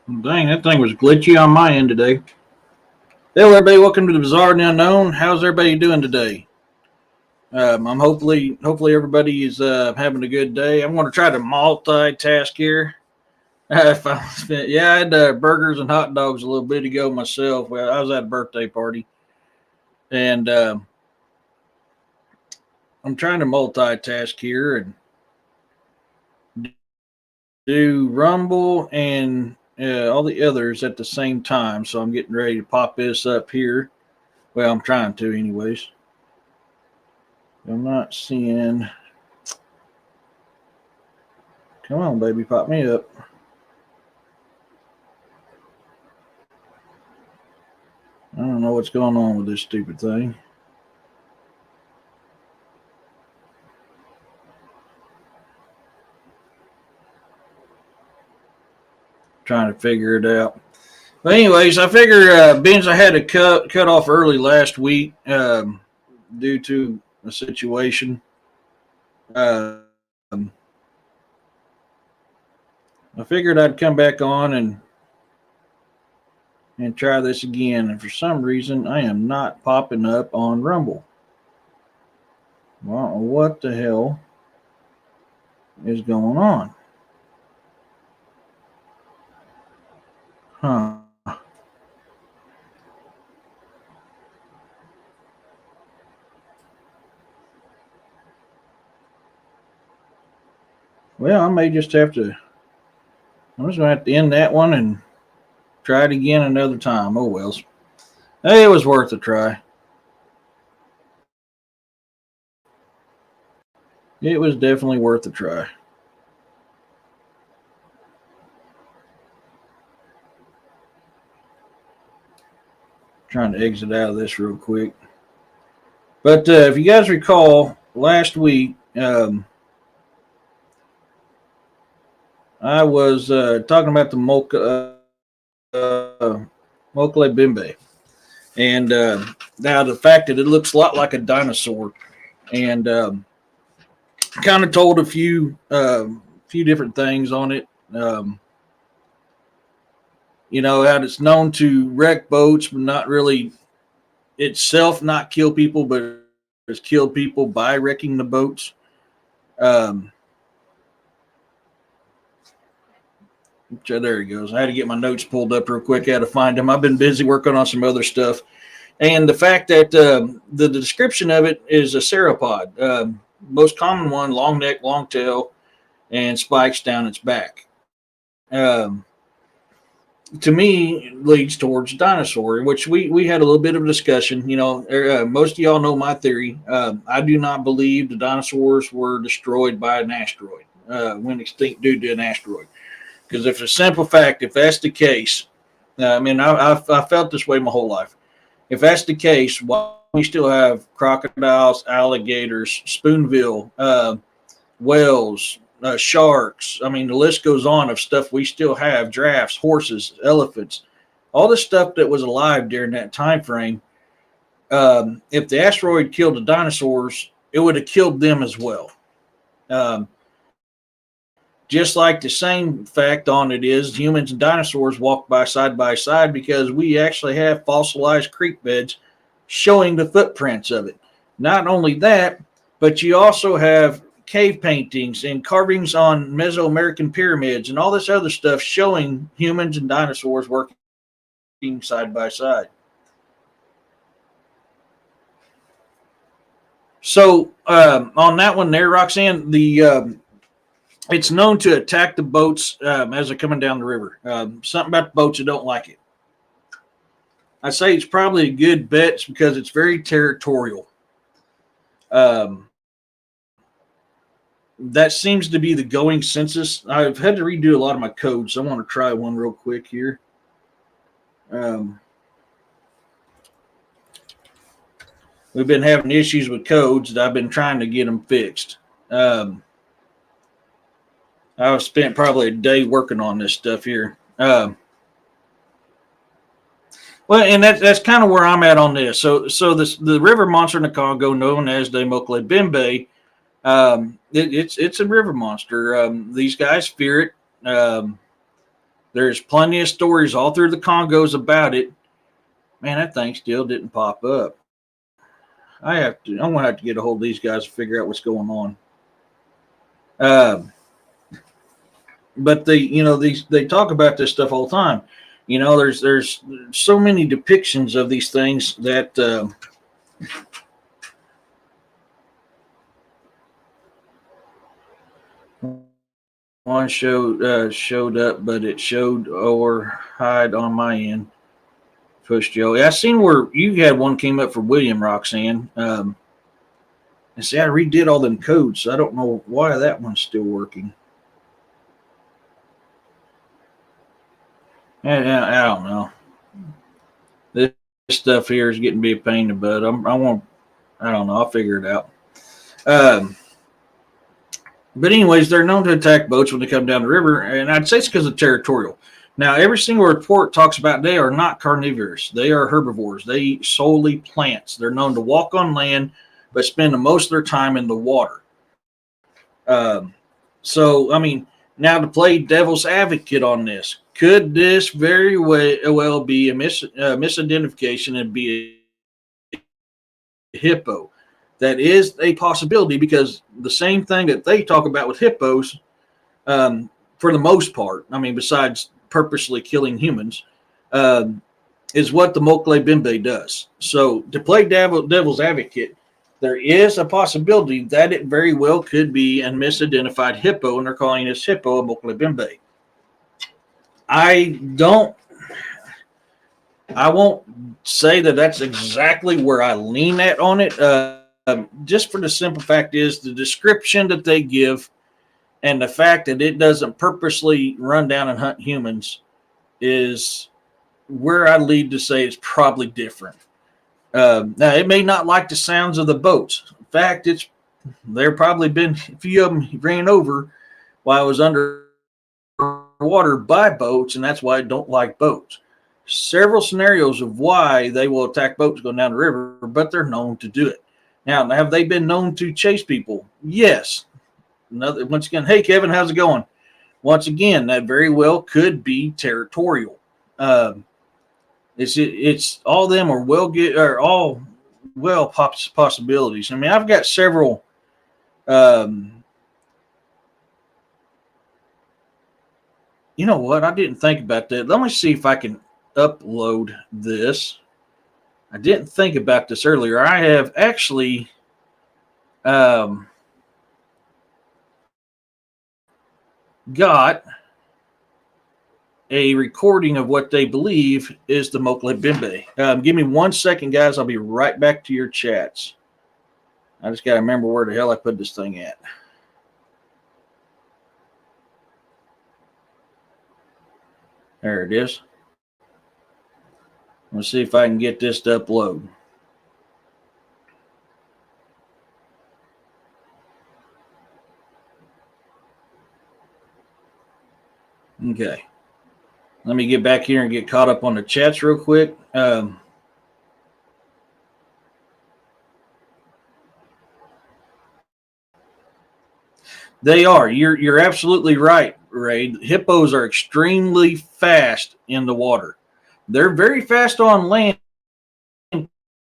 Dang, that thing was glitchy on my end today. Hello, everybody. Welcome to the Bizarre and the Unknown. How's everybody doing today? I'm hopefully everybody is having a good day. I'm going to try to multitask here. I had burgers and hot dogs a little bit ago myself. Well, I was at a birthday party, and I'm trying to multitask here and do Rumble and all the others at the same time. So I'm getting ready to pop this up here. Well, I'm trying to, anyways. I'm not seeing. Come on, baby, pop me up. I don't know what's going on with this stupid thing. Trying to figure it out. But anyways, I figure being I had to cut off early last week due to a situation. I figured I'd come back on and try this again. And for some reason, I am not popping up on Rumble. Well, what the hell is going on? Huh. Well, I may just have to. I'm just going to have to end that one and try it again another time. Oh, well. Hey, it was worth a try. It was definitely worth a try. Trying to exit out of this real quick. But if you guys recall, last week I was talking about the Mokèlé-mbèmbé. And now the fact that it looks a lot like a dinosaur. And kind of told a few different things on it. How it's known to wreck boats, but not really itself not kill people, but it's killed people by wrecking the boats. There he goes. I had to get my notes pulled up real quick. I had to find them. I've been busy working on some other stuff. And the fact that the description of it is a sauropod. Most common one, long neck, long tail, and spikes down its back. To me, leads towards dinosaur, which we had a little bit of a discussion. Most of y'all know my theory. I do not believe the dinosaurs were destroyed by an asteroid, went extinct due to an asteroid. Because if it's a simple fact, if that's the case, I felt this way my whole life. If that's the case, why we still have crocodiles, alligators, spoonbill, whales, sharks. I mean, the list goes on of stuff we still have: giraffes, horses, elephants, all the stuff that was alive during that time frame. If the asteroid killed the dinosaurs, it would have killed them as well. Just like the same fact on it is humans and dinosaurs walk by side because we actually have fossilized creek beds showing the footprints of it. Not only that, but you also have cave paintings and carvings on Mesoamerican pyramids and all this other stuff showing humans and dinosaurs working side by side. So on that one there, Roxanne, it's known to attack the boats as they're coming down the river. Something about the boats that don't like it. I say it's probably a good bet because it's very territorial. That seems to be the going census. I've had to redo a lot of my codes, so I want to try one real quick here. We've been having issues with codes that I've been trying to get them fixed. I've spent probably a day working on this stuff here. Well, and that's kind of where I'm at on this. So the river monster in the Congo, known as the Mokèlé-mbèmbé, it's a river monster. These guys fear it. There's plenty of stories all through the Congos about it. Man, that thing still didn't pop up. I'm gonna have to get a hold of these guys to figure out what's going on. Uh, but they talk about this stuff all the time. There's so many depictions of these things that one showed up, but it showed or hide on my end. Push Joe. Yeah, I seen where you had one came up for William, Roxanne. And see, I redid all them codes, so I don't know why that one's still working. I don't know. This stuff here is getting to be a pain in the butt. I don't know. I'll figure it out. But anyways, they're known to attack boats when they come down the river, and I'd say it's because of territorial. Now, every single report talks about they are not carnivorous. They are herbivores. They eat solely plants. They're known to walk on land, but spend most of their time in the water. So, I mean, now to play devil's advocate on this, could this very well be a misidentification and be a hippo? That is a possibility because the same thing that they talk about with hippos, for the most part, I mean, besides purposely killing humans, is what the Mokèlé-mbèmbé does. So to play devil's advocate, there is a possibility that it very well could be a misidentified hippo, and they're calling this hippo a Mokèlé-mbèmbé. I won't say that that's exactly where I lean at on it. Just for the simple fact is the description that they give and the fact that it doesn't purposely run down and hunt humans is where I lead to say it's probably different. Now, it may not like the sounds of the boats. In fact, there probably been a few of them ran over while I was underwater by boats, and that's why I don't like boats. Several scenarios of why they will attack boats going down the river, but they're known to do it. Now, have they been known to chase people? Yes. Once again, hey, Kevin, how's it going? Once again, that very well could be territorial. It's all them are all possibilities. I mean, I've got several. You know what? I didn't think about that. Let me see if I can upload this. I didn't think about this earlier. I have actually got a recording of what they believe is the Mokèlé-mbèmbé. Give me 1 second, guys. I'll be right back to your chats. I just got to remember where the hell I put this thing at. There it is. Let's see if I can get this to upload. Okay. Let me get back here and get caught up on the chats real quick. They are. You're absolutely right, Ray. Hippos are extremely fast in the water. They're very fast on land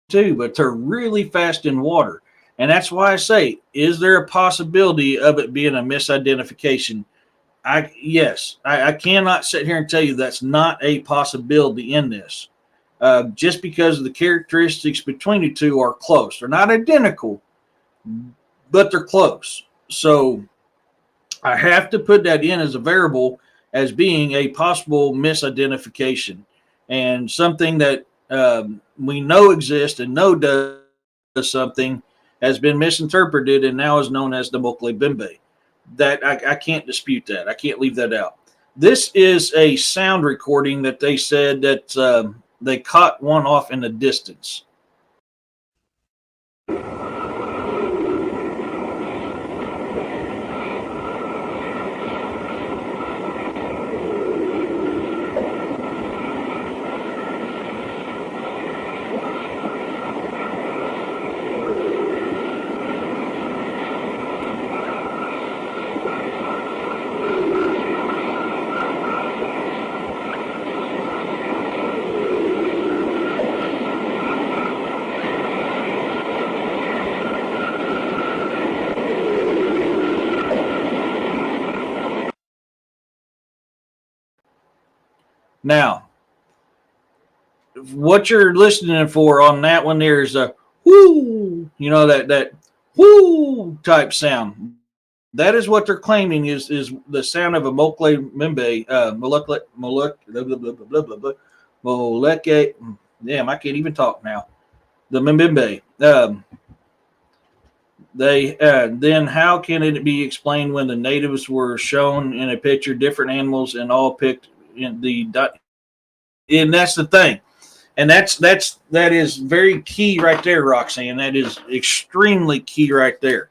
too, but they're really fast in water. And that's why I say, is there a possibility of it being a misidentification? Yes. I cannot sit here and tell you that's not a possibility in this. Just because the characteristics between the two are close. They're not identical, but they're close. So I have to put that in as a variable as being a possible misidentification and something that we know exists and know does something has been misinterpreted and now is known as the Mokèlé-mbèmbé. That I can't dispute that. I can't leave that out. This is a sound recording that they said that they caught one off in the distance. Now, what you're listening for on that one there is a whoo, that whoo type sound. That is what they're claiming is the sound of a Mokèlé-mbèmbé, moleke. Damn, I can't even talk now. The Mbembe. They then how can it be explained when the natives were shown in a picture different animals and all picked in the and that's the thing, and that is very key right there, Roxanne. That is extremely key right there.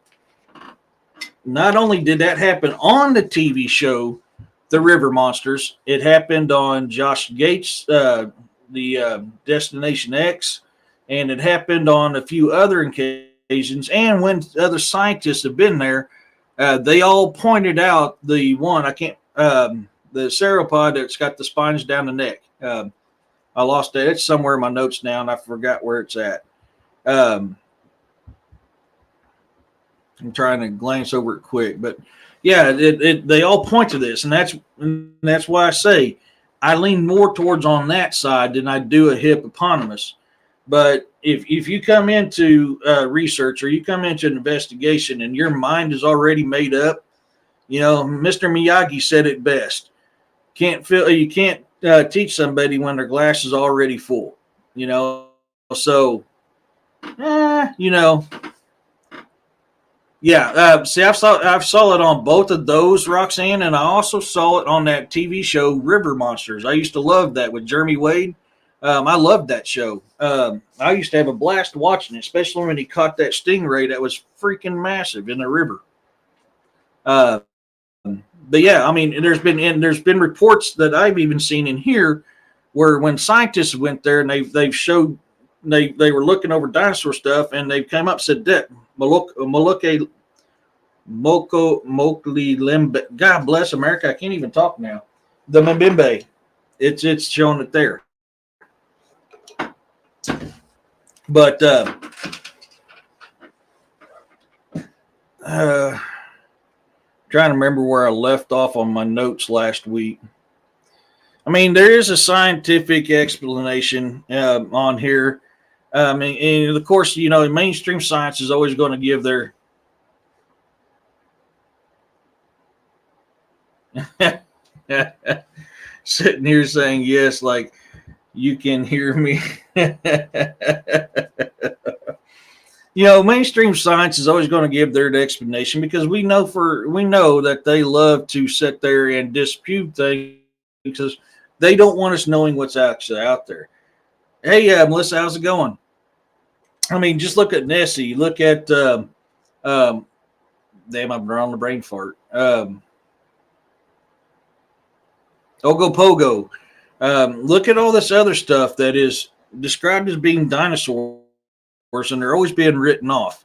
Not only did that happen on the TV show The River Monsters, it happened on Josh Gates' the Destination X, and it happened on a few other occasions. And when other scientists have been there, they all pointed out the one I can't the sauropod that's got the spines down the neck. I lost it. It's somewhere in my notes now, and I forgot where it's at. I'm trying to glance over it quick, but yeah, they all point to this, and that's why I say I lean more towards on that side than I do a hippopotamus. But if you come into research or you come into an investigation and your mind is already made up, Mr. Miyagi said it best. You can't teach somebody when their glass is already full. So yeah. See, I've saw it on both of those, Roxanne, and I also saw it on that TV show River Monsters. I used to love that with Jeremy Wade. I loved that show. I used to have a blast watching it, especially when he caught that stingray that was freaking massive in the river. But yeah, I mean, there's been reports that I've even seen in here where when scientists went there and they've showed they were looking over dinosaur stuff and they've come up and said that Mokèlé-mbèmbé. God bless America, I can't even talk now. The Mbembe, it's showing it there. But trying to remember where I left off on my notes last week. I mean, there is a scientific explanation on here. And of course, mainstream science is always going to give their sitting here saying yes, like you can hear me. Mainstream science is always going to give their explanation because we know that they love to sit there and dispute things because they don't want us knowing what's actually out there. Hey, Melissa, how's it going? I mean, just look at Nessie. Look at damn, I'm on the brain fart. Ogopogo. Look at all this other stuff that is described as being dinosaurs, and they're always being written off.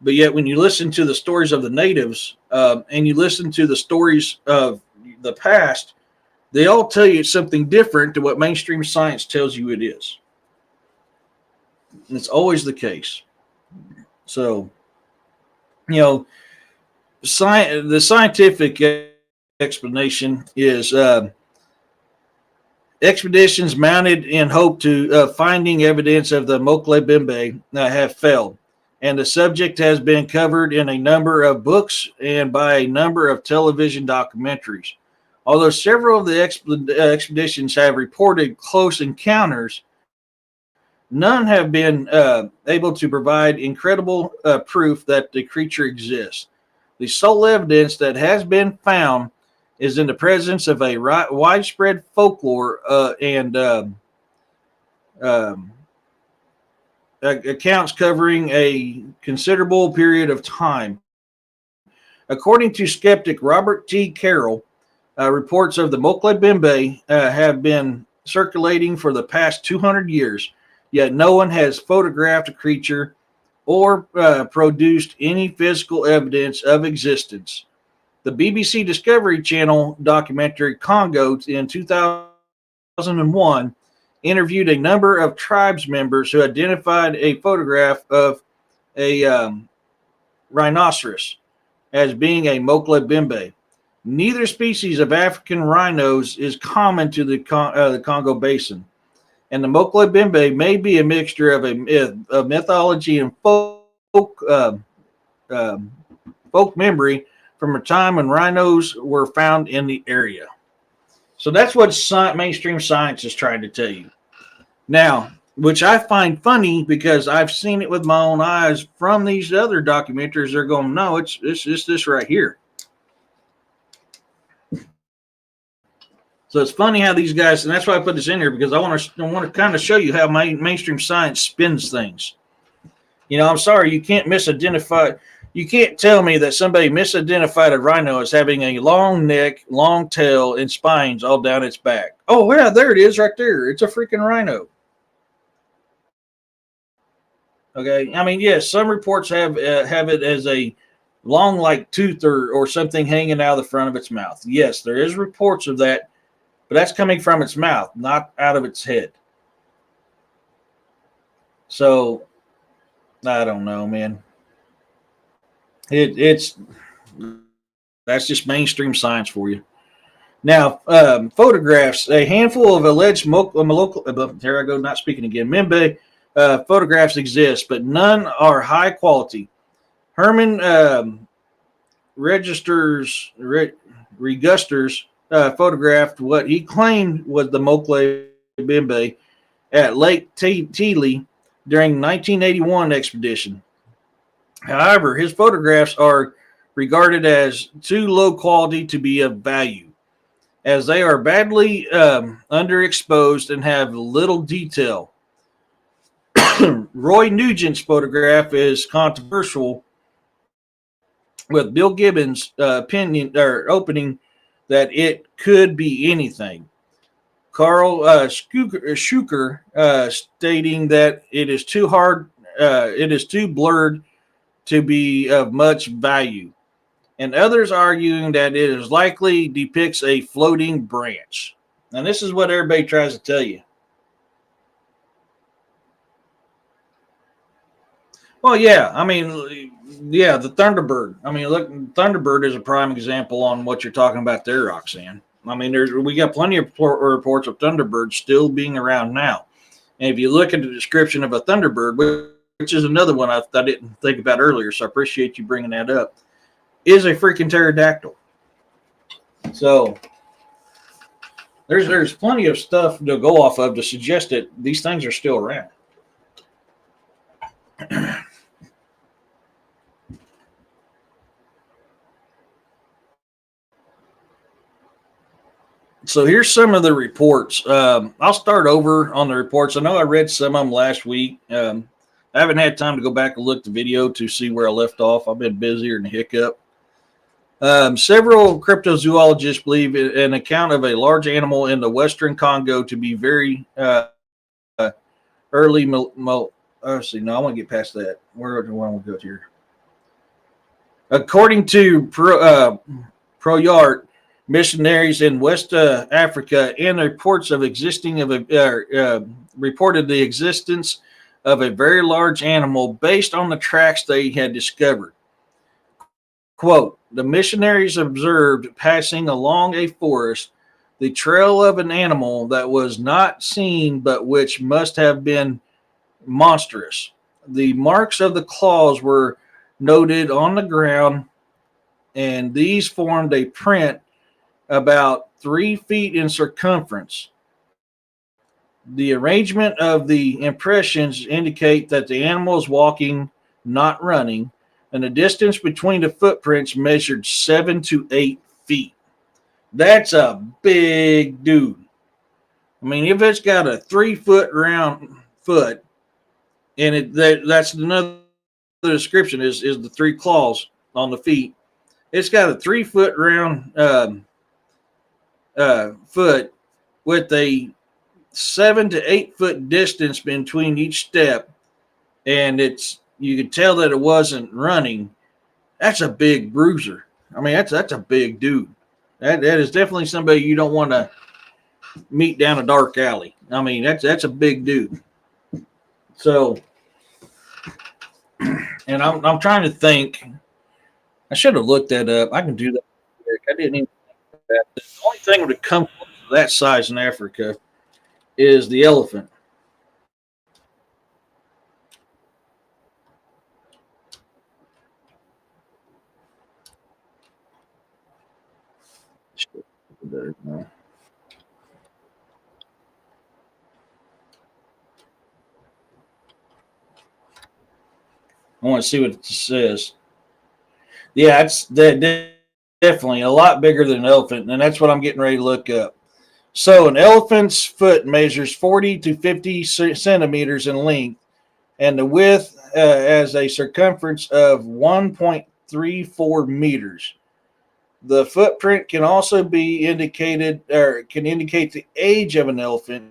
But yet, when you listen to the stories of the natives and you listen to the stories of the past, they all tell you it's something different to what mainstream science tells you it is. And it's always the case. So, the scientific explanation is expeditions mounted in hope to finding evidence of the Mokèlé-mbèmbé have failed, and the subject has been covered in a number of books and by a number of television documentaries. Although several of the expeditions have reported close encounters, none have been able to provide incredible proof that the creature exists. The sole evidence that has been found is in the presence of a widespread folklore and accounts covering a considerable period of time. According to skeptic Robert T. Carroll, reports of the Mokèlé-mbèmbé have been circulating for the past 200 years, yet no one has photographed a creature or produced any physical evidence of existence. The BBC Discovery Channel documentary Congo in 2001 interviewed a number of tribes members who identified a photograph of a rhinoceros as being a Mokèlé-mbèmbé. Neither species of African rhinos is common to the Congo Basin, and the Mokèlé-mbèmbé may be a mixture of mythology and um, folk memory from a time when rhinos were found in the area. So that's what mainstream science is trying to tell you. Now, which I find funny because I've seen it with my own eyes from these other documentaries. They're going, no, it's this right here. So it's funny how these guys, and that's why I put this in here because I want to kind of show you how mainstream science spins things. You know, I'm sorry, you can't misidentify. You can't tell me that somebody misidentified a rhino as having a long neck, long tail, and spines all down its back. Oh yeah, there it is, right there. It's a freaking rhino. Okay, I mean, yes, some reports have it as a long, like tooth or something hanging out of the front of its mouth. Yes, there is reports of that, but that's coming from its mouth, not out of its head. So I don't know, man. It's that's just mainstream science for you. Now, photographs. A handful of alleged here I go, not speaking again. Mbèmbé photographs exist, but none are high quality. Herman Regusters photographed what he claimed was the Mokèlé-mbèmbé at Lake Tili during 1981 expedition. However, his photographs are regarded as too low quality to be of value, as they are badly underexposed and have little detail. Roy Nugent's photograph is controversial, with Bill Gibbons' opinion or opening that it could be anything. Carl Schuker stating that it is too blurred to be of much value, and others arguing that it is likely depicts a floating branch. And this is what everybody tries to tell you. Well, yeah, I mean, yeah, the Thunderbird. I mean, look, Thunderbird is a prime example on what you're talking about there, Roxanne. I mean, we got plenty of reports of Thunderbirds still being around now. And if you look at the description of a Thunderbird, which is another one I didn't think about earlier, so I appreciate you bringing that up, is a freaking pterodactyl. So there's plenty of stuff to go off of to suggest that these things are still around. So here's some of the reports. I'll start over on the reports. I know I read some of them last week. I haven't had time to go back and look at the video to see where I left off. I've been busier than a hiccup. Several cryptozoologists believe an account of a large animal in the western Congo to be very early. Let's see, no, I want to get past that. Where do I want to go here? According to Proyart, missionaries in West Africa and reports of reported the existence of a very large animal based on the tracks they had discovered. Quote, the missionaries observed passing along a forest the trail of an animal that was not seen but which must have been monstrous. The marks of the claws were noted on the ground, and these formed a print about 3 feet in circumference. The arrangement of the impressions indicate that the animal is walking, not running, and the distance between the footprints measured 7 to 8 feet. That's a big dude. I mean, if it's got a 3-foot round foot, and that's another description is the 3 claws on the feet. It's got a 3-foot round foot with a 7 to 8 foot distance between each step, and you could tell that it wasn't running. That's a big bruiser. I mean, that's a big dude. That is definitely somebody you don't want to meet down a dark alley. I mean, that's a big dude. So, and I'm trying to think. I should have looked that up. I can do that I didn't even think of that. The only thing that would come close to that size in Africa is the elephant. I want to see what it says. Yeah, it's definitely a lot bigger than an elephant, and that's what I'm getting ready to look up. So, an elephant's foot measures 40 to 50 centimeters in length, and the width has a circumference of 1.34 meters. The footprint can also be indicated, or can indicate the age of an elephant.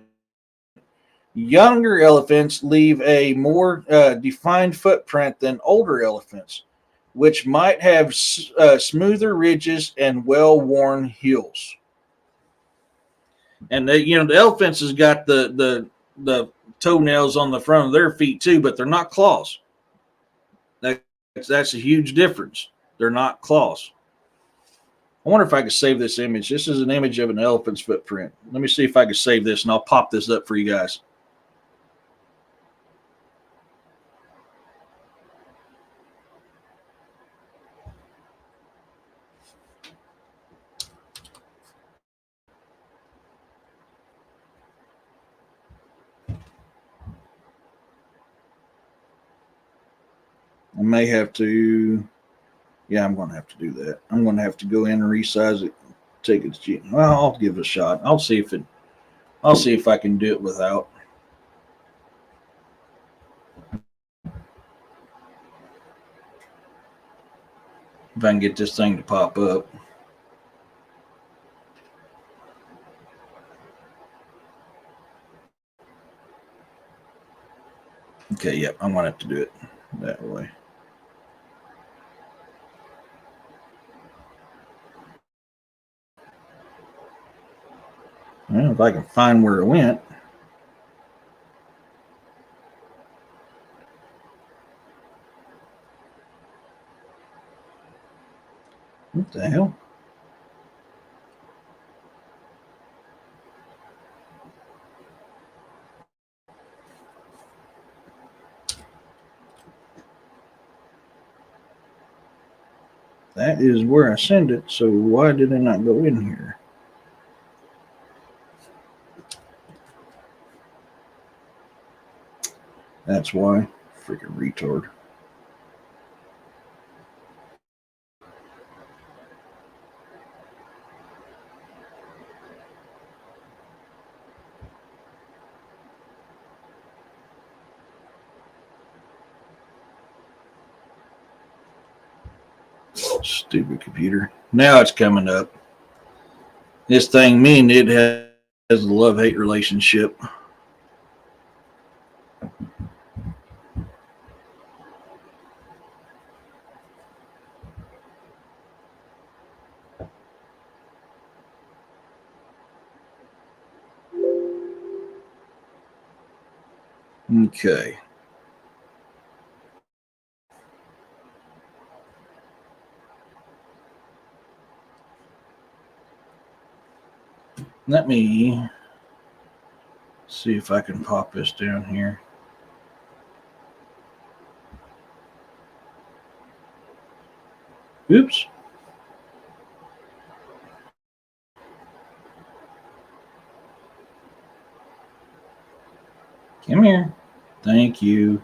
Younger elephants leave a more defined footprint than older elephants, which might have smoother ridges and well-worn heels. And the elephants has got the toenails on the front of their feet too, but they're not claws. That's a huge difference. They're not claws. I wonder if I could save this image. This is an image of an elephant's footprint. Let me see if I can save this, and I'll pop this up for you guys. I may have to. Yeah, I'm going to have to do that. I'm going to have to go in and resize it. Take its gene. Well, I'll give it a shot. I'll see if I can do it without. If I can get this thing to pop up. Okay, yep, I'm going to have to do it that way. Well, if I can find where it went. What the hell? That is where I send it, so why did it not go in here? That's why. Freaking retard. Stupid computer. Now it's coming up. This thing, me and it has a love-hate relationship. Okay. Let me see if I can pop this down here. Oops. Come here. Thank you.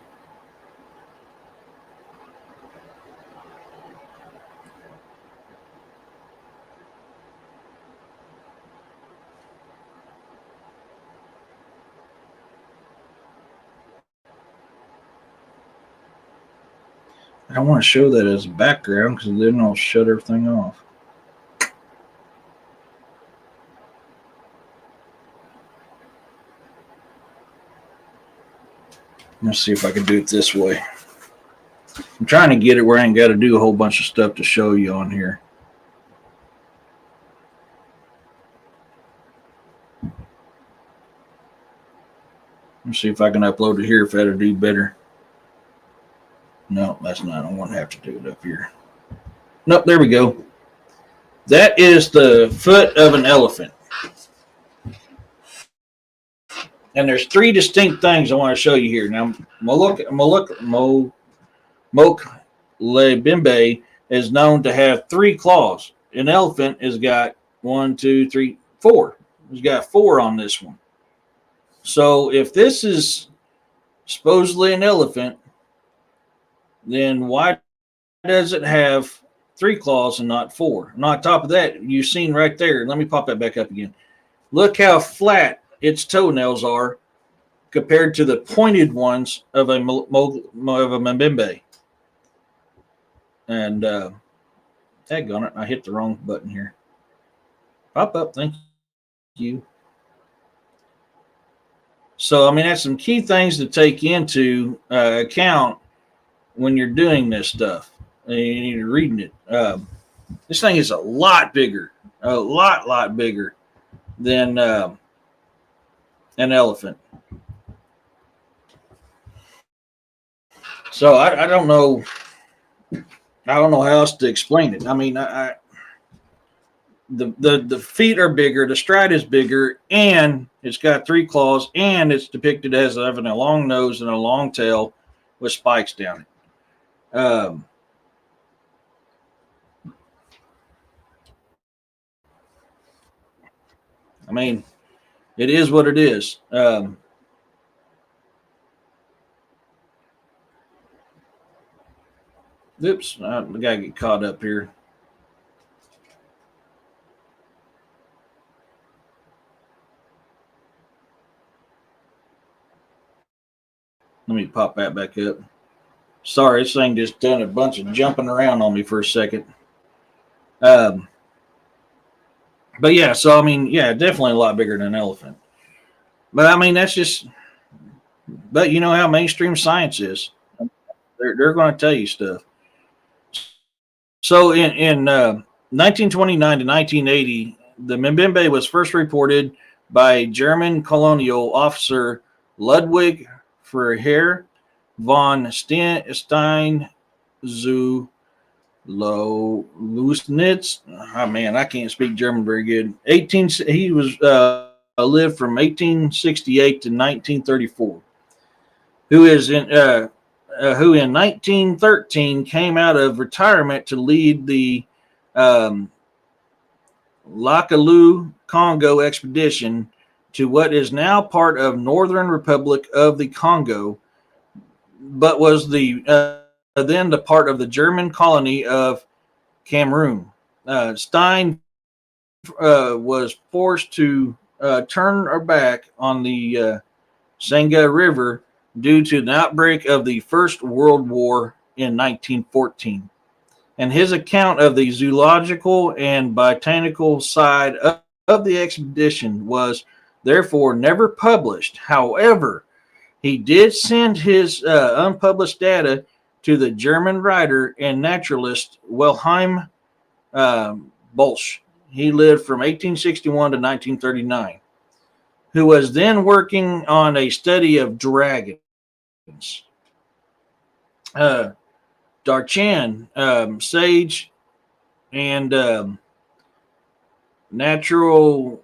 I don't want to show that as a background because then I'll shut everything off. Let's see if I can do it this way. I'm trying to get it where I ain't got to do a whole bunch of stuff to show you on here. Let's see if I can upload it here if that'll do better. No, that's not. I won't have to do it up here. Nope, there we go. That is the foot of an elephant. And there's three distinct things I want to show you here. Now, Mokèlé-mbèmbé is known to have three claws. An elephant has got one, two, three, four. He's got four on this one. So if this is supposedly an elephant, then why does it have three claws and not four? And on top of that, you've seen right there. Let me pop that back up again. Look how flat its toenails are compared to the pointed ones of a mbembe. And daggone it, I hit the wrong button here. Pop up, thank you. So, I mean, that's some key things to take into account when you're doing this stuff and you're reading it. This thing is a lot bigger than an elephant. So I don't know. I don't know how else to explain it. I mean, the feet are bigger, the stride is bigger, and it's got three claws, and it's depicted as having a long nose and a long tail with spikes down it. I mean, it is what it is. Oops, I gotta get caught up here. Let me pop that back up. Sorry, this thing just done a bunch of jumping around on me for a second. But yeah, so I mean, yeah, definitely a lot bigger than an elephant. But I mean, that's just. But you know how mainstream science is. They're going to tell you stuff. So in 1929 to 1980, the Mbembe was first reported by German colonial officer Ludwig Freiherr von Stein zu Lusnitz. Oh man, I can't speak German very good. He was lived from 1868 to 1934. Who in 1913 came out of retirement to lead the Lakalu Congo expedition to what is now part of Northern Republic of the Congo, but was then the part of the German colony of Cameroon. Stein was forced to turn her back on the Sangha River due to the outbreak of the First World War in 1914. And his account of the zoological and botanical side of the expedition was therefore never published. However, he did send his unpublished data to the German writer and naturalist Wilhelm Bolsch. He lived from 1861 to 1939, who was then working on a study of dragons. Darchan, sage, and natural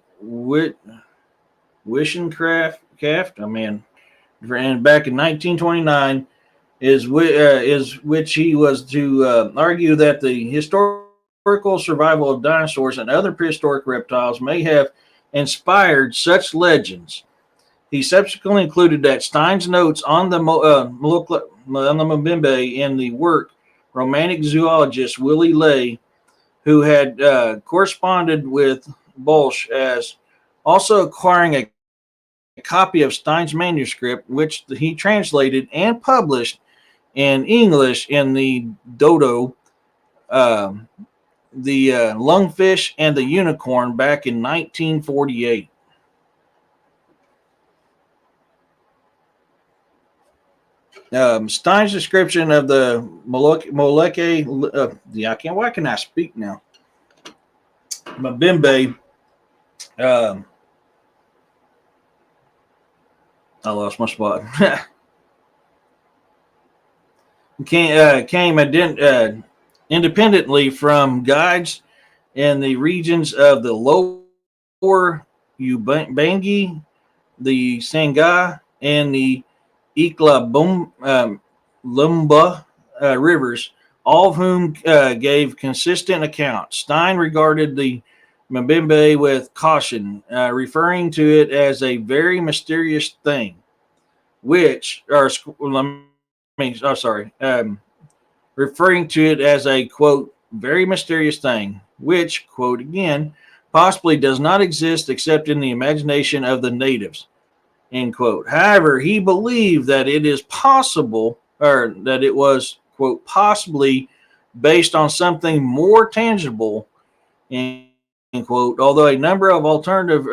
Wishencraft. I mean, and back in 1929 is which he was to argue that the historical survival of dinosaurs and other prehistoric reptiles may have inspired such legends. He subsequently included that Stein's notes on the Mbembe in the work Romantic zoologist Willie Ley, who had corresponded with Bolsch, as also acquiring a copy of Stein's manuscript, which he translated and published in English in the Dodo, the Lungfish, and the Unicorn back in 1948. Stein's description of the why can I speak now? Mbembe. I lost my spot. came independently from guides in the regions of the lower Ubangi, the Sangha, and the Lumba rivers, all of whom gave consistent accounts. Stein regarded the Mbembe with caution, referring to it as a very mysterious thing, which, or let me, oh, sorry, referring to it as a, quote, very mysterious thing, which, quote again, possibly does not exist except in the imagination of the natives, end quote. However, he believed that it is possible, or that it was, quote, possibly based on something more tangible, end quote, although a number of alternative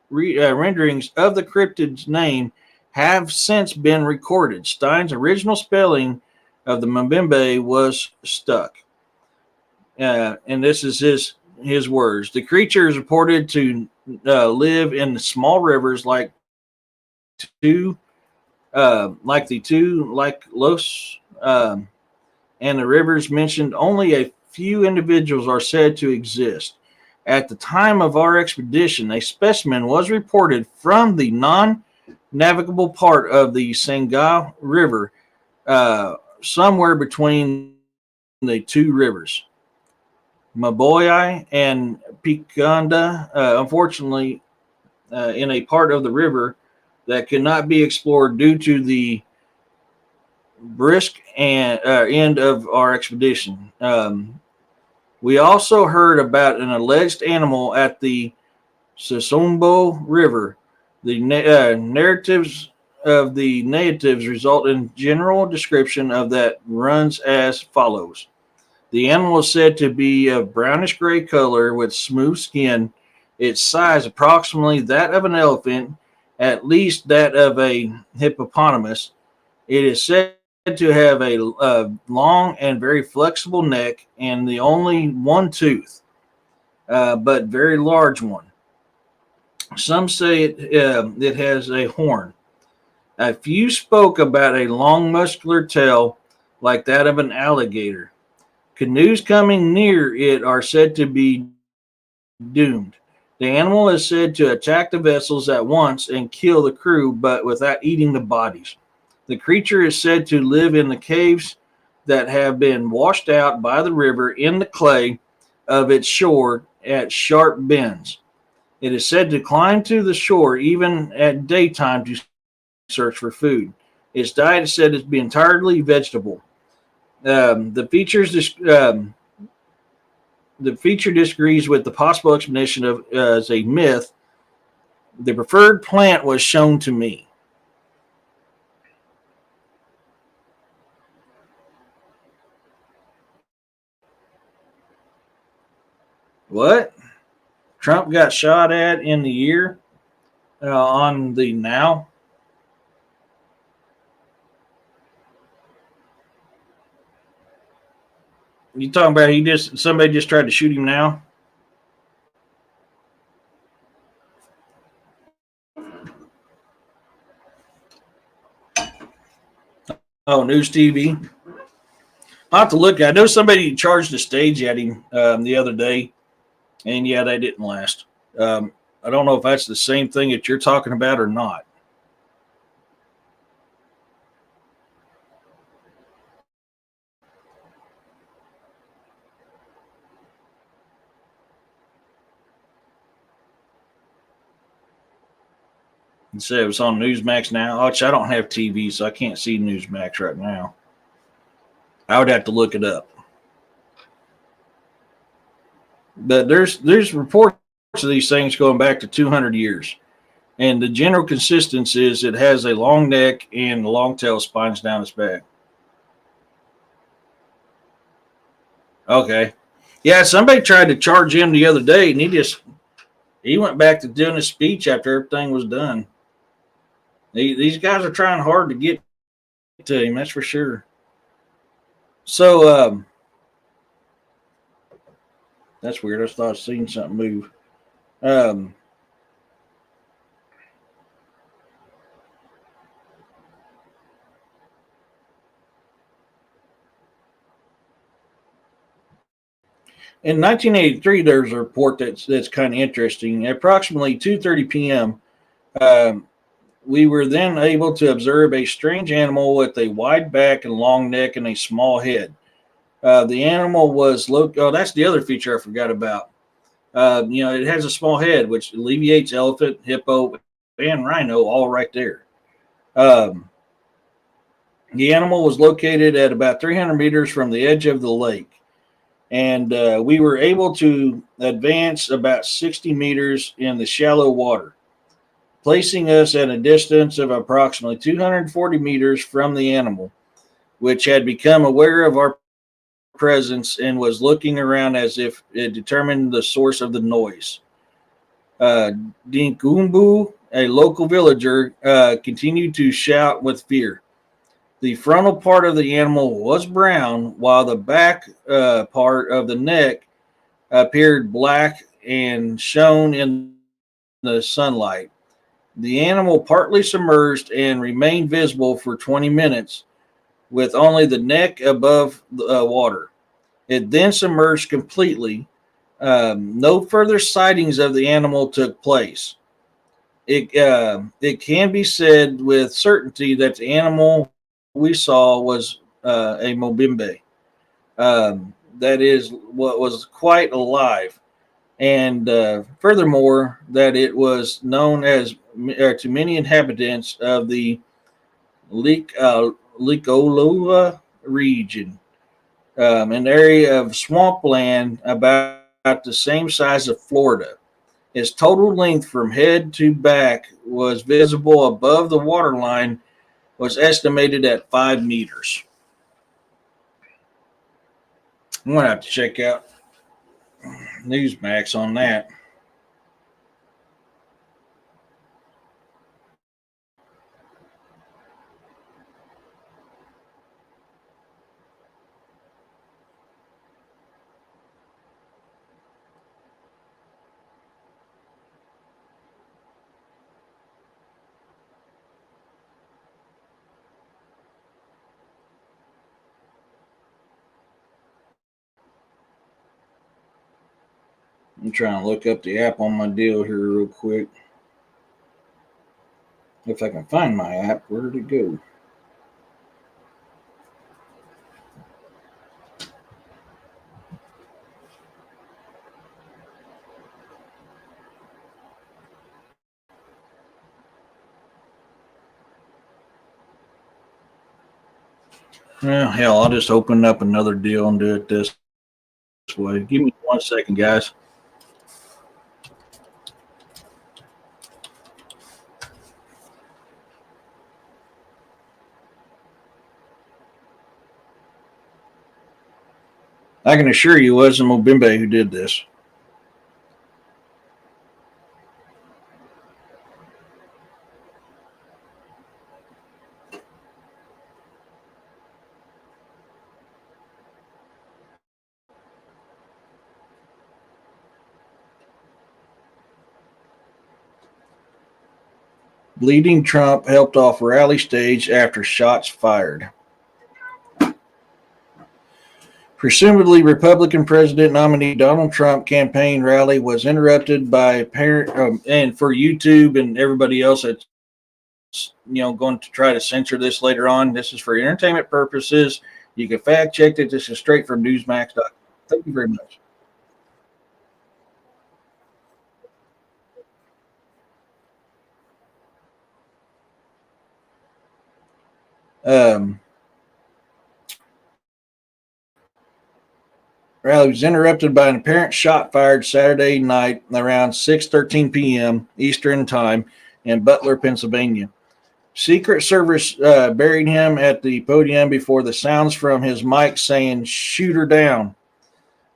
renderings of the cryptid's name have since been recorded. Stein's original spelling of the Mbembe was stuck. And this is his words. The creature is reported to live in small rivers two, like the two, like Los, and the rivers mentioned. Only a few individuals are said to exist. At the time of our expedition, a specimen was reported from the non-navigable part of the Sangha River, somewhere between the two rivers, Maboyai and Picanda. Unfortunately, in a part of the river that could not be explored due to the brisk end of our expedition. We also heard about an alleged animal at the Sisombo River. The narratives of the natives result in general description of that runs as follows. The animal is said to be of brownish gray color with smooth skin, its size approximately that of an elephant, at least that of a hippopotamus. It is said to have a long and very flexible neck and the only one tooth, but very large one. Some say it has a horn. A few spoke about a long muscular tail like that of an alligator. Canoes coming near it are said to be doomed. The animal is said to attack the vessels at once and kill the crew, but without eating the bodies. The creature is said to live in the caves that have been washed out by the river in the clay of its shore at sharp bends. It is said to climb to the shore even at daytime to search for food. Its diet is said to be entirely vegetable. The feature disagrees with the possible explanation of as a myth. The preferred plant was shown to me. What? Trump got shot at in the ear on the now. You talking about somebody just tried to shoot him now? Oh, News TV. I'll have to look. I know somebody charged a stage at him the other day, and yeah, that didn't last. I don't know if that's the same thing that you're talking about or not. And say it was on Newsmax now, which I don't have TV, so I can't see Newsmax right now. I would have to look it up. But there's reports of these things going back to 200 years, and the general consistency is it has a long neck and long tail spines down its back. Okay, yeah, somebody tried to charge him the other day, and he went back to doing his speech after everything was done. These guys are trying hard to get to him, that's for sure. So that's weird. I thought I'd seen something move. Um, In 1983, there's a report that's kind of interesting. At approximately 2:30 p.m., um, we were then able to observe a strange animal with a wide back and long neck and a small head. The animal was Oh, that's the other feature I forgot about. It has a small head, which alleviates elephant, hippo, and rhino all right there. Um, the animal was located at about 300 meters from the edge of the lake, and we were able to advance about 60 meters in the shallow water, placing us at a distance of approximately 240 meters from the animal, which had become aware of our presence and was looking around as if it determined the source of the noise. Uh, Dinkumbu, a local villager, continued to shout with fear. The frontal part of the animal was brown, while the back part of the neck appeared black and shone in the sunlight. The animal partly submerged and remained visible for 20 minutes, with only the neck above the water. It then submerged completely. No further sightings of the animal took place. It can be said with certainty that the animal we saw was a Mobimbe. That is what was quite alive, and furthermore, that it was known as to many inhabitants of the Likolova region, an area of swampland about the same size of Florida. Its total length from head to back was visible above the waterline was estimated at 5 meters. I'm gonna have to check out Newsmax on that. I'm trying to look up the app on my deal here real quick. If I can find my app, where did it go? Well, hell, I'll just open up another deal and do it this way. Give me 1 second, guys. I can assure you it wasn't Mobimbe who did this. Bleeding Trump helped off rally stage after shots fired. Presumably Republican president nominee Donald Trump campaign rally was interrupted by apparent, and for YouTube and everybody else that's going to try to censor this later on. This is for entertainment purposes. You can fact check it. This is straight from Newsmax.com. Thank you very much. Um, Rally was interrupted by an apparent shot fired Saturday night around 6:13 p.m. Eastern Time in Butler, Pennsylvania. Secret Service buried him at the podium before the sounds from his mic saying "shoot her down."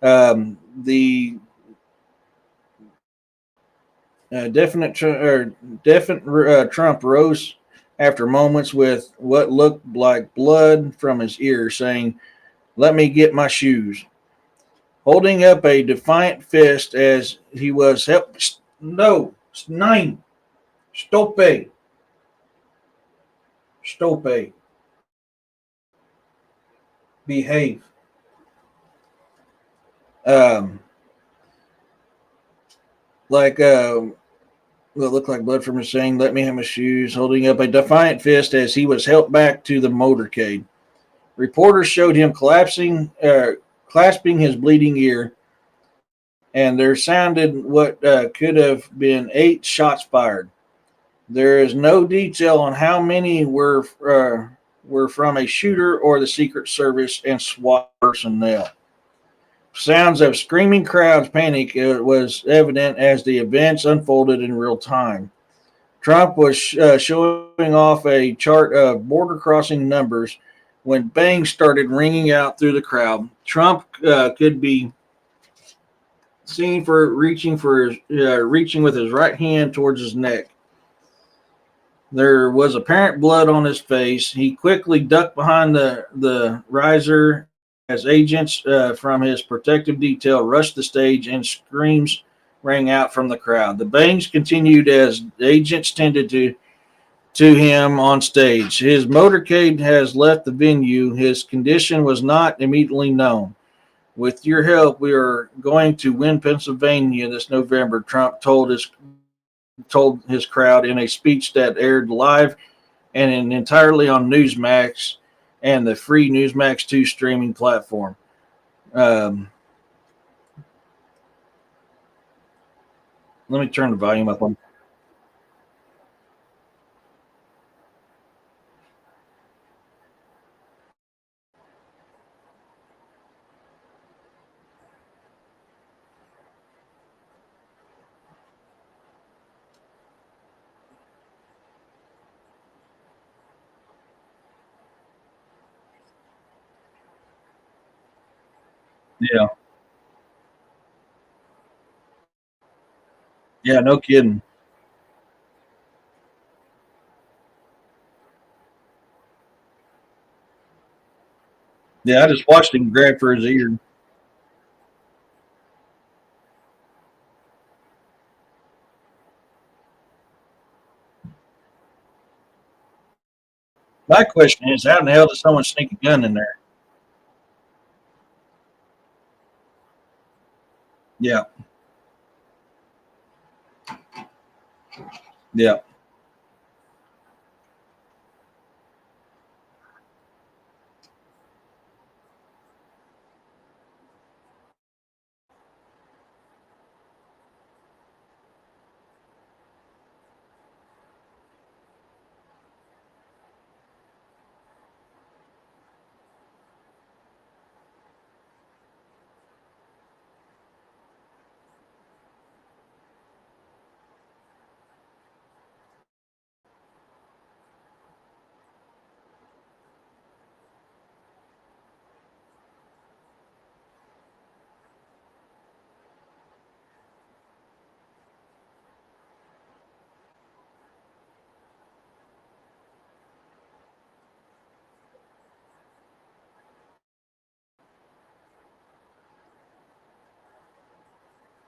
The definite Trump rose after moments with what looked like blood from his ears, saying, "Let me get my shoes," holding up a defiant fist as he was helped. No, nine, stope, stope, behave. Um, like what looked like blood from his saying, "Let me have my shoes," holding up a defiant fist as he was helped back to the motorcade. Reporters showed him clasping his bleeding ear, and there sounded what could have been 8 shots fired. There is no detail on how many were from a shooter or the Secret Service and SWAT personnel. Sounds of screaming crowds panic was evident as the events unfolded in real time. Trump was showing off a chart of border crossing numbers when bangs started ringing out through the crowd. Trump could be seen reaching with his right hand towards his neck. There was apparent blood on his face. He quickly ducked behind the riser as agents from his protective detail rushed the stage and screams rang out from the crowd. The bangs continued as agents tended to him on stage. His motorcade has left the venue. His condition was not immediately known. With your help, we are going to win Pennsylvania this November, Trump told his crowd in a speech that aired live and entirely on Newsmax and the free Newsmax 2 streaming platform. Um, Let me turn the volume up on. Yeah, yeah, no kidding. Yeah, I just watched him grab for his ear. My question is, how in the hell does someone sneak a gun in there? Yeah, yeah.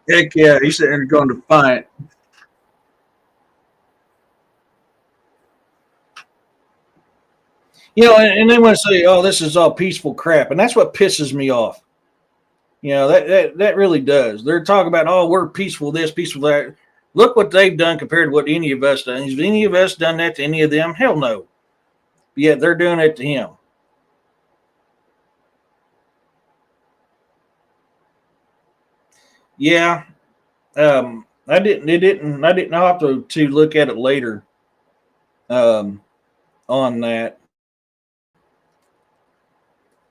Heck yeah, he's sitting there going defiant. And they want to say, "Oh, this is all peaceful crap," and that's what pisses me off. That really does. They're talking about, "Oh, we're peaceful this, peaceful that." Look what they've done compared to what any of us done. Has any of us done that to any of them? Hell no. Yet they're doing it to him. Yeah. I didn't. It didn't. I didn't. I'll have to look at it later. Um, on that.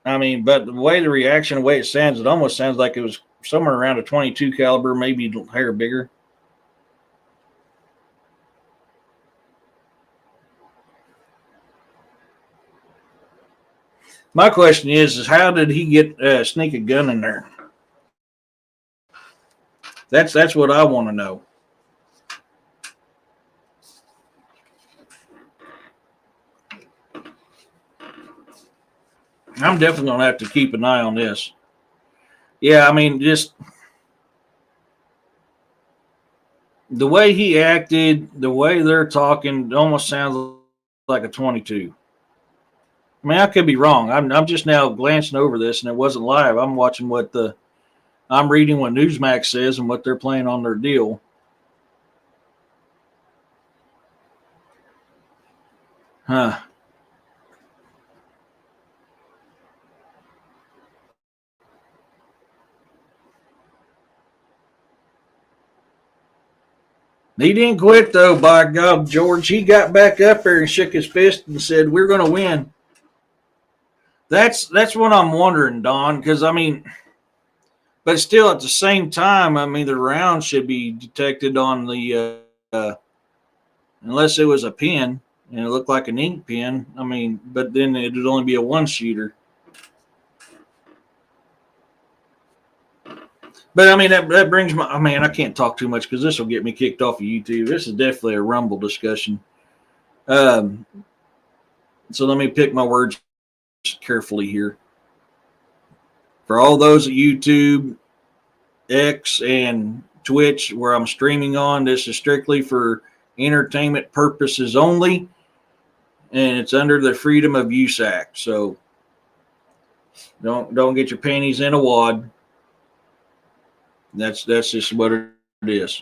I mean, but the way the reaction, the way it sounds, it almost sounds like it was somewhere around a 22 caliber, maybe a hair bigger. My question is how did he get sneak a gun in there? That's what I want to know. I'm definitely gonna have to keep an eye on this. Yeah, I mean, just the way he acted, the way they're talking, almost sounds like a 22. I mean, I could be wrong. I'm just now glancing over this, and it wasn't live. I'm watching what the I'm reading what Newsmax says and what they're playing on their deal. Huh. He didn't quit though, by God, George. He got back up there and shook his fist and said, "We're going to win." That's what I'm wondering, Don. Because I mean, but still at the same time, I mean, the round should be detected on the unless it was a pen and it looked like an ink pen. I mean, but then it would only be a one shooter. But I mean, that brings my. I mean, I can't talk too much because this will get me kicked off of YouTube. This is definitely a Rumble discussion. Um, so let me pick my words carefully here. For all those at YouTube, X, and Twitch, where I'm streaming on, this is strictly for entertainment purposes only, and it's under the Freedom of Use Act. So don't get your panties in a wad. That's just what it is.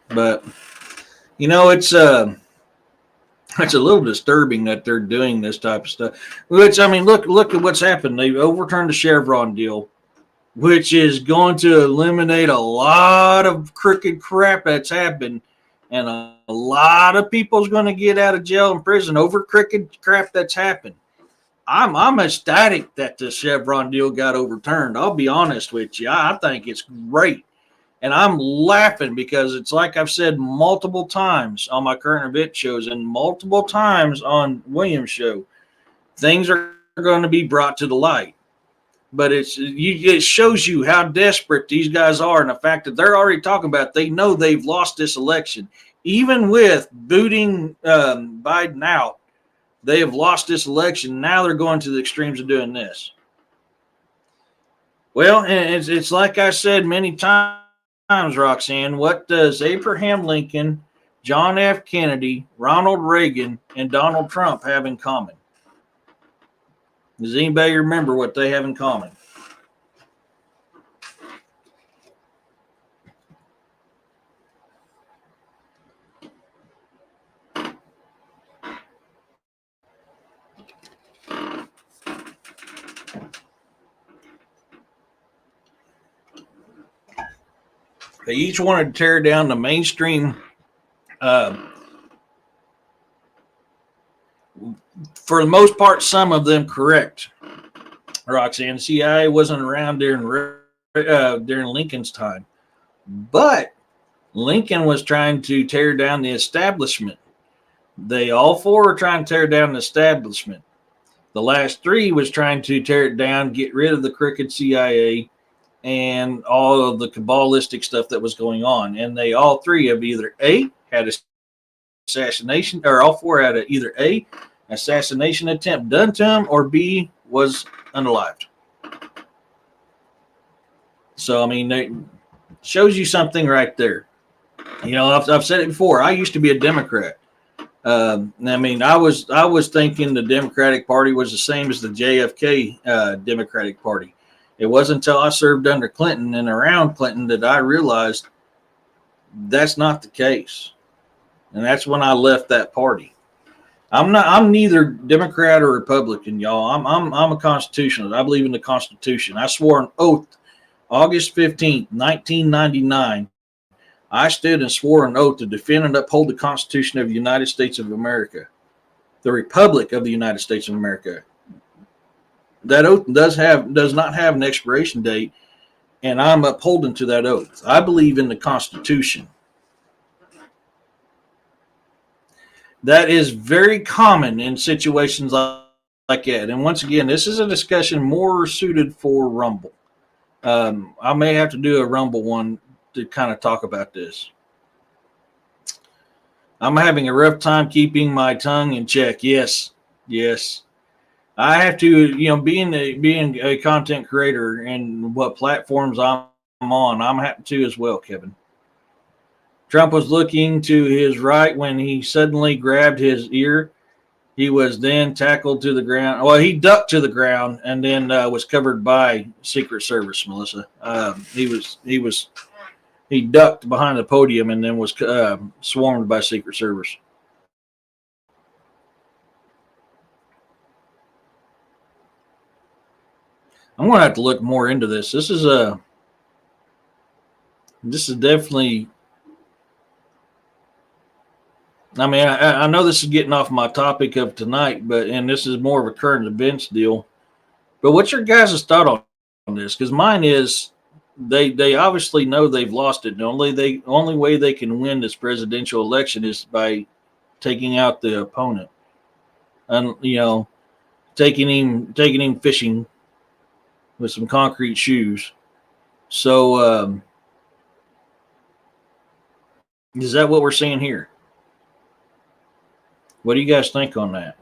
But you know, it's a little disturbing that they're doing this type of stuff. Which I mean, look at what's happened. They've overturned the Chevron deal, which is going to eliminate a lot of crooked crap that's happened, and a lot of people's going to get out of jail and prison over crooked crap that's happened. I'm ecstatic that the Chevron deal got overturned. I'll be honest with you. I think it's great. And I'm laughing because it's like I've said multiple times on my current event shows and multiple times on Williams' show. Things are going to be brought to the light. But it shows you how desperate these guys are, and the fact that they're already talking about they know they've lost this election. Even with booting Biden out, they have lost this election. Now they're going to the extremes of doing this. Well, and it's like I said many times, Roxanne. What does Abraham Lincoln, John F. Kennedy, Ronald Reagan, and Donald Trump have in common? Does anybody remember what they have in common? They each wanted to tear down the mainstream, for the most part, some of them correct. Roxanne, CIA wasn't around during Lincoln's time, but Lincoln was trying to tear down the establishment. They all four were trying to tear down the establishment. The last three was trying to tear it down, get rid of the crooked CIA and all of the cabalistic stuff that was going on. And they all three have either A, had assassination, or all four had either A, assassination attempt done to them, or B, was unalived. So, I mean, it shows you something right there. You know, I've said it before. I used to be a Democrat. I mean, I was thinking the Democratic Party was the same as the JFK Democratic Party. It wasn't until I served under Clinton and around Clinton that I realized that's not the case. And that's when I left that party. I'm neither Democrat or Republican, y'all. I'm a constitutionalist. I believe in the Constitution. I swore an oath August 15th, 1999. I stood and swore an oath to defend and uphold the Constitution of the United States of America, the Republic of the United States of America. That oath does not have an expiration date, and I'm upholding to that oath. I believe in the Constitution. That is very common in situations like that. And once again, this is a discussion more suited for Rumble. I may have to do a Rumble one to kind of talk about this. I'm having a rough time keeping my tongue in check. Yes. I have to, being a content creator and what platforms I'm on, I'm happy to as well, Kevin. Trump was looking to his right when he suddenly grabbed his ear. He was then tackled to the ground. Well, he ducked to the ground and then was covered by Secret Service. Melissa, he ducked behind the podium and then was swarmed by Secret Service. I'm going to have to look more into this. This is definitely. I mean, I know this is getting off my topic of tonight, and this is more of a current events deal. But what's your guys' thought on this? Because mine is they obviously know they've lost it. The only way they can win this presidential election is by taking out the opponent, and taking him fishing with some concrete shoes. So is that what we're seeing here? What do you guys think on that?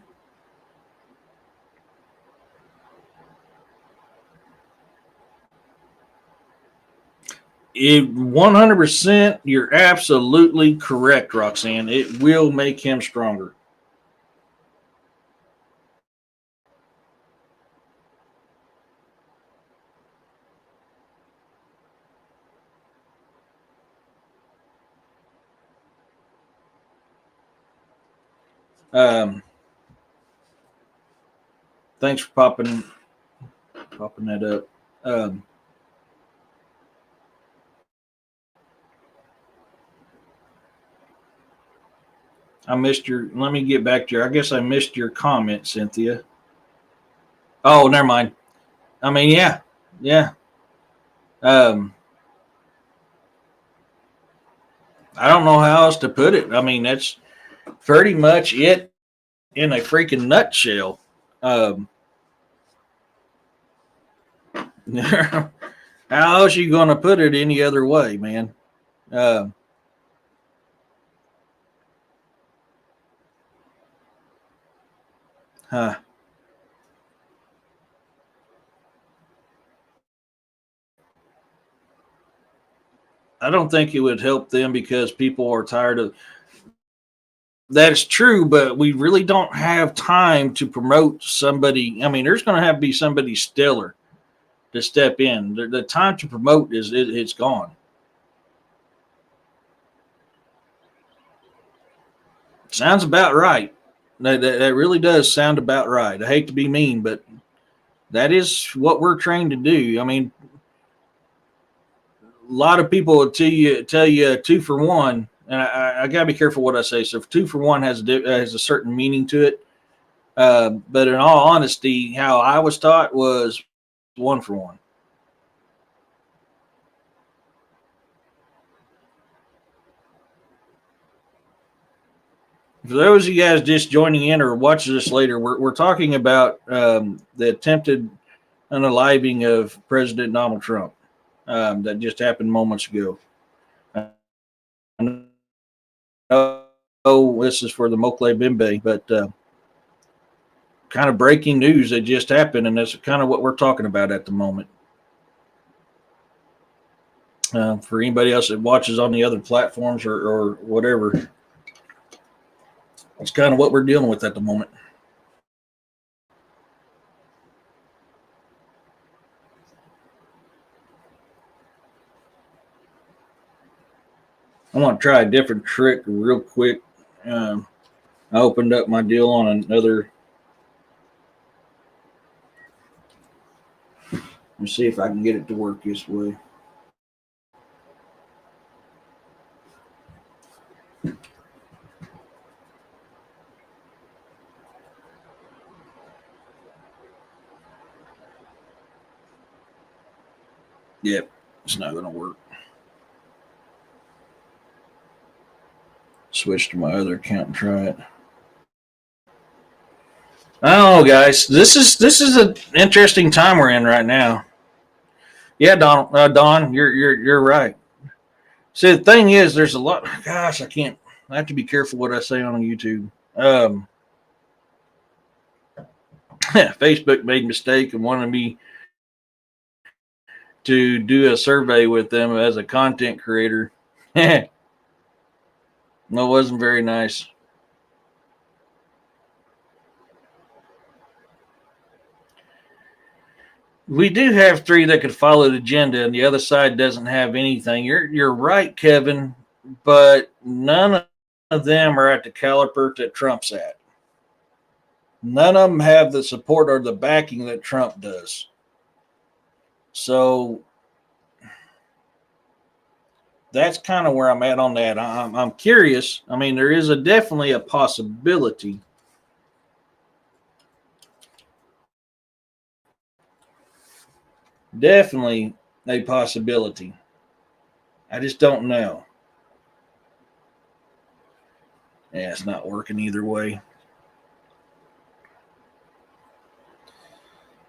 It 100%. You're absolutely correct, Roxanne. It will make him stronger. Um, Thanks for popping that up. Um, I missed your. Let me get back to your. I guess I missed your comment, Cynthia. Oh, never mind. I mean, yeah, yeah. Um, I don't know how else to put it. I mean, that's pretty much it in a freaking nutshell. Um, how else are you going to put it any other way, man? Um, huh. I don't think it would help them because people are tired of. That is true, but we really don't have time to promote somebody. I mean, there's going to have to be somebody stellar to step in. The time to promote it's gone. Sounds about right. That really does sound about right. I hate to be mean, but that is what we're trained to do. I mean, a lot of people will tell you 2 for 1, and I gotta be careful what I say. So 2 for 1 has a certain meaning to it. But in all honesty, how I was taught was 1 for 1. For those of you guys just joining in or watching this later, we're talking about the attempted unaliving of President Donald Trump that just happened moments ago. I know this is for the Mokèlé-mbèmbé, but kind of breaking news that just happened, and that's kind of what we're talking about at the moment. For anybody else that watches on the other platforms or whatever, that's kind of what we're dealing with at the moment. I want to try a different trick real quick. I opened up my deal on another. Let me see if I can get it to work this way. Yep, it's not going to work. Switch to my other account and try it. Oh, guys, this is an interesting time we're in right now. Yeah, Don, you're right. See, the thing is, there's a lot. Gosh, I can't. I have to be careful what I say on YouTube. Facebook made a mistake and wanted me to do a survey with them as a content creator. No, it wasn't very nice. We do have three that could follow the agenda, and the other side doesn't have anything. You're right, Kevin, but none of them are at the caliber that Trump's at. None of them have the support or the backing that Trump does. So that's kind of where I'm at on that. I'm curious. I mean, there is definitely a possibility. Definitely a possibility. I just don't know. Yeah, it's not working either way.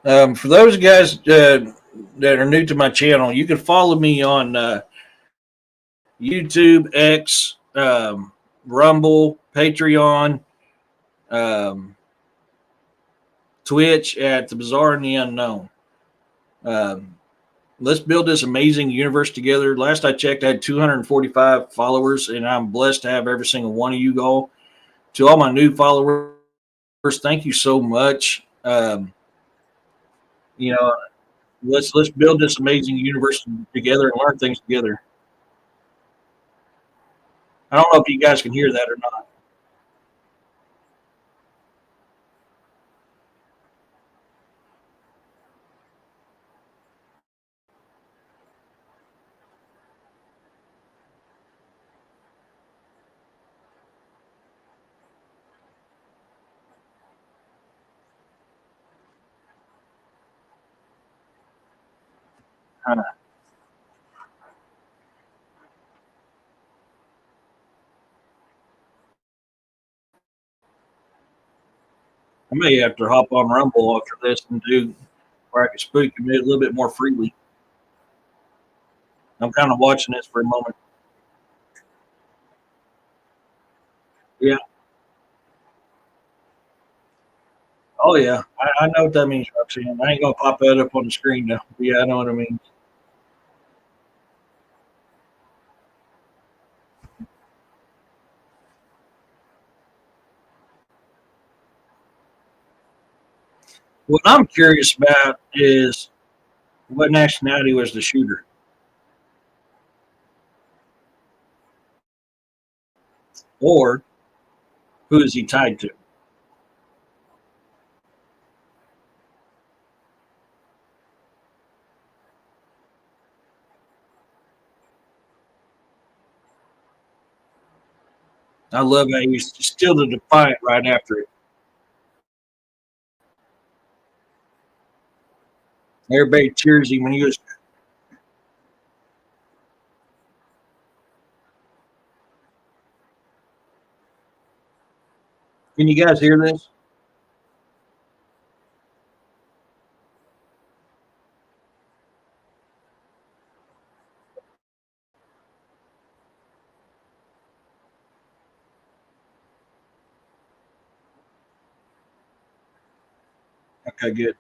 For those guys that are new to my channel, you can follow me on YouTube, X, Rumble, Patreon, um, Twitch at the Bizarre and the Unknown. Um, let's build this amazing universe together. Last I checked, I had 245 followers, and I'm blessed to have every single one of you all. To all my new followers, thank you so much. You know, let's build this amazing universe together and learn things together. I don't know if you guys can hear that or not. I may have to hop on Rumble after this and do where I can speak a little bit more freely. I'm kind of watching this for a moment. Yeah. Oh yeah. I know what that means, Roxanne. I ain't gonna pop that up on the screen though. But yeah, I know what I mean. What I'm curious about is what nationality was the shooter, or who is he tied to? I love how he's still the defiant right after it. Everybody cheers him when he goes. Can you guys hear this? Okay, good.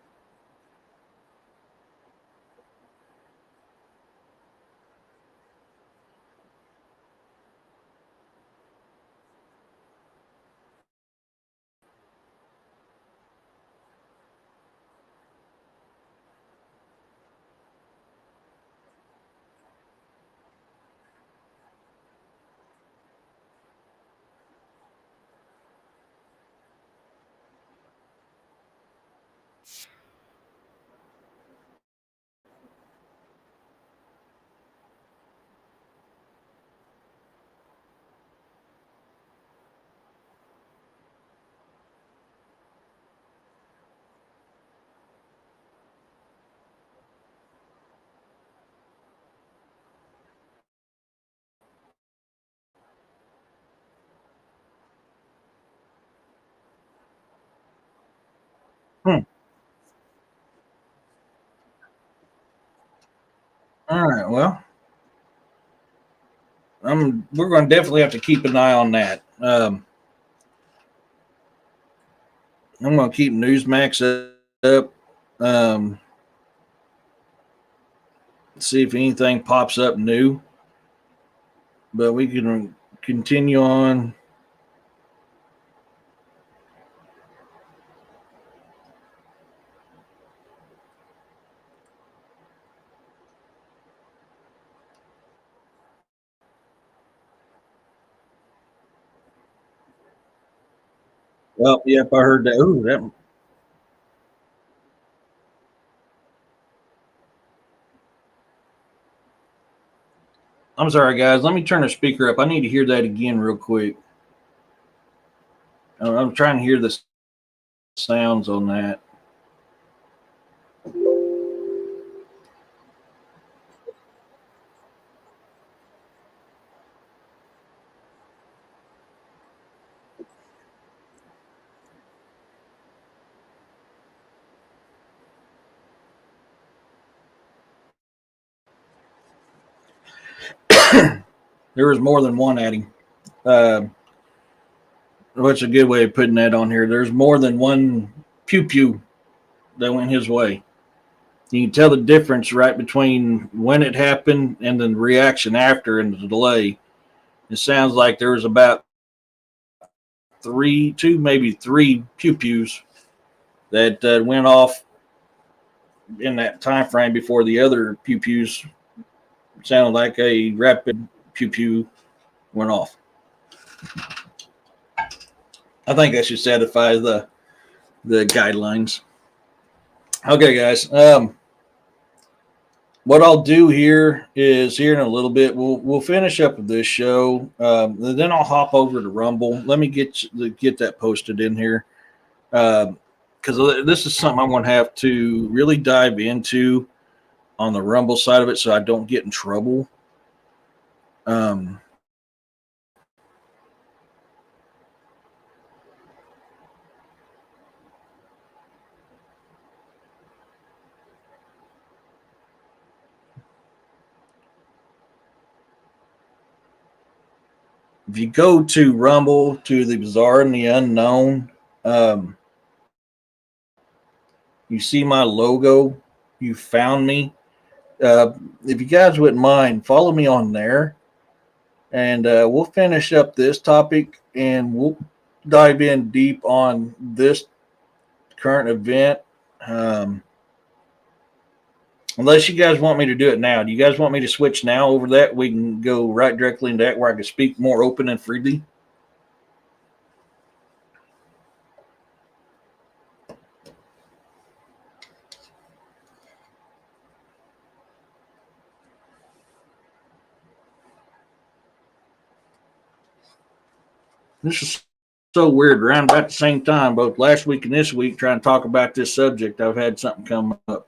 Hmm. All right. Well, we're going to definitely have to keep an eye on that. I'm going to keep Newsmax up. Um, see if anything pops up new. But we can continue on. Oh, yep, I heard that. Ooh, that. I'm sorry, guys. Let me turn the speaker up. I need to hear that again real quick. I'm trying to hear the sounds on that. There was more than one adding. Uh, what's a good way of putting that on here? There's more than one pew pew that went his way. You can tell the difference right between when it happened and the reaction after and the delay. It sounds like there was about two, maybe three pew pews that went off in that time frame before the other pew pews sounded like a rapid pew pew went off. I think that should satisfy the guidelines. Okay, guys. What I'll do here is here in a little bit we'll finish up with this show. Then I'll hop over to Rumble. Let me get that posted in here because this is something I'm going to have to really dive into on the Rumble side of it, so I don't get in trouble. Um, if you go to Rumble to the Bizarre and the Unknown, um, you see my logo. You found me. If you guys wouldn't mind, follow me on there, and we'll finish up this topic, and we'll dive in deep on this current event. Um, unless you guys want me to do it now. Do you guys want me to switch now over that? We can go right directly into that where I can speak more open and freely. This is so weird. Around about the same time, both last week and this week, trying to talk about this subject, I've had something come up.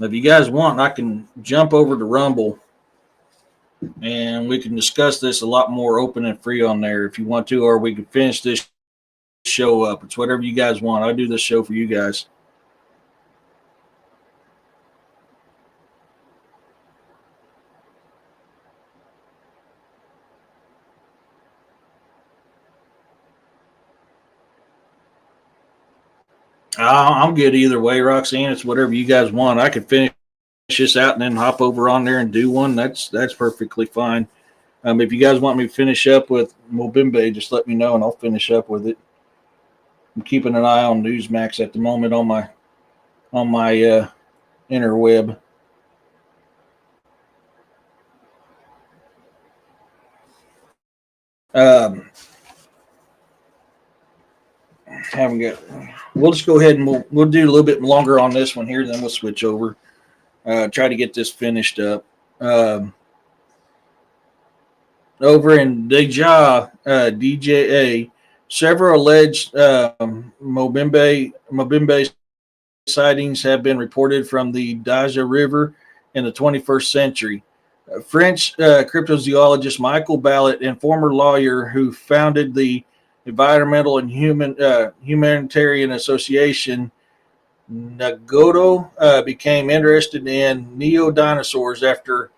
If you guys want, I can jump over to Rumble and we can discuss this a lot more open and free on there if you want to, or we can finish this show up. It's whatever you guys want. I do this show for you guys. I'm good either way, Roxanne. It's whatever you guys want. I can finish this out and then hop over on there and do one. That's perfectly fine. If you guys want me to finish up with Mokèlé-mbèmbé, just let me know and I'll finish up with it. I'm keeping an eye on Newsmax at the moment on my interweb. Um, haven't got. We'll just go ahead and we'll do a little bit longer on this one here, then we'll switch over. Try to get this finished up. Over in DJA, several alleged Mokèlé-mbèmbé sightings have been reported from the Daja River in the 21st century. French cryptozoologist Michael Ballot and former lawyer who founded the Environmental and Humanitarian Association Nagoto became interested in neo-dinosaurs after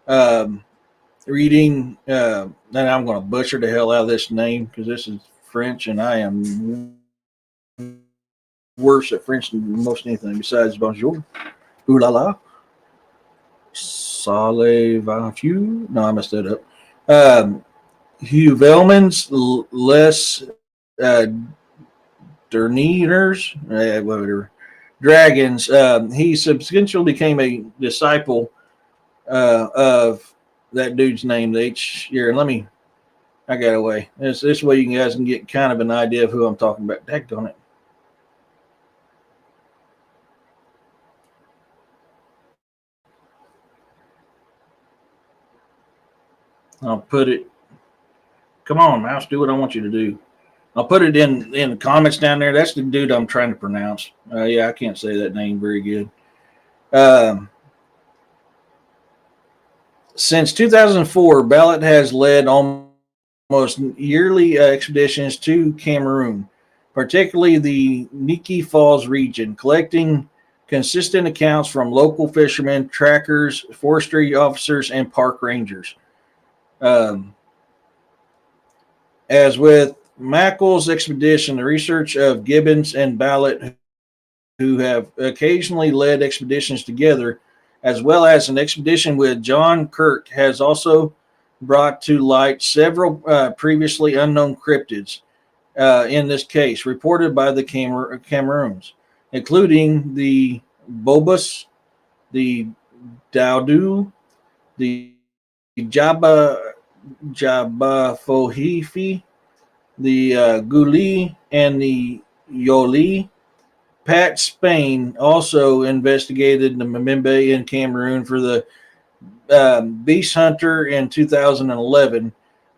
um, reading, and I'm going to butcher the hell out of this name because this is French and I am worse at French than most anything besides bonjour. Ooh la la. Salez-vous? No, I messed that up. Hugh Velman's Les uh, Derniers, whatever, Dragons. He subsequently became a disciple of that dude's name. The H here. I got away. This way you guys can get kind of an idea of who I'm talking about. Heck on it. I'll put it. Come on, mouse, do what I want you to do. I'll put it in the comments down there. That's the dude I'm trying to pronounce. Yeah, I can't say that name very good. Um, since 2004, Ballot has led almost yearly expeditions to Cameroon, particularly the Niki Falls region, collecting consistent accounts from local fishermen, trackers, forestry officers, and park rangers. Um, as with Mackle's expedition, the research of Gibbons and Ballot, who have occasionally led expeditions together, as well as an expedition with John Kirk, has also brought to light several previously unknown cryptids. In this case, reported by the Cameroons, including the Bobus, the Daudu, the Jabafohifi, the Guli, and the Yoli. Pat Spain also investigated the Mbèmbé in Cameroon for the Beast Hunter in 2011,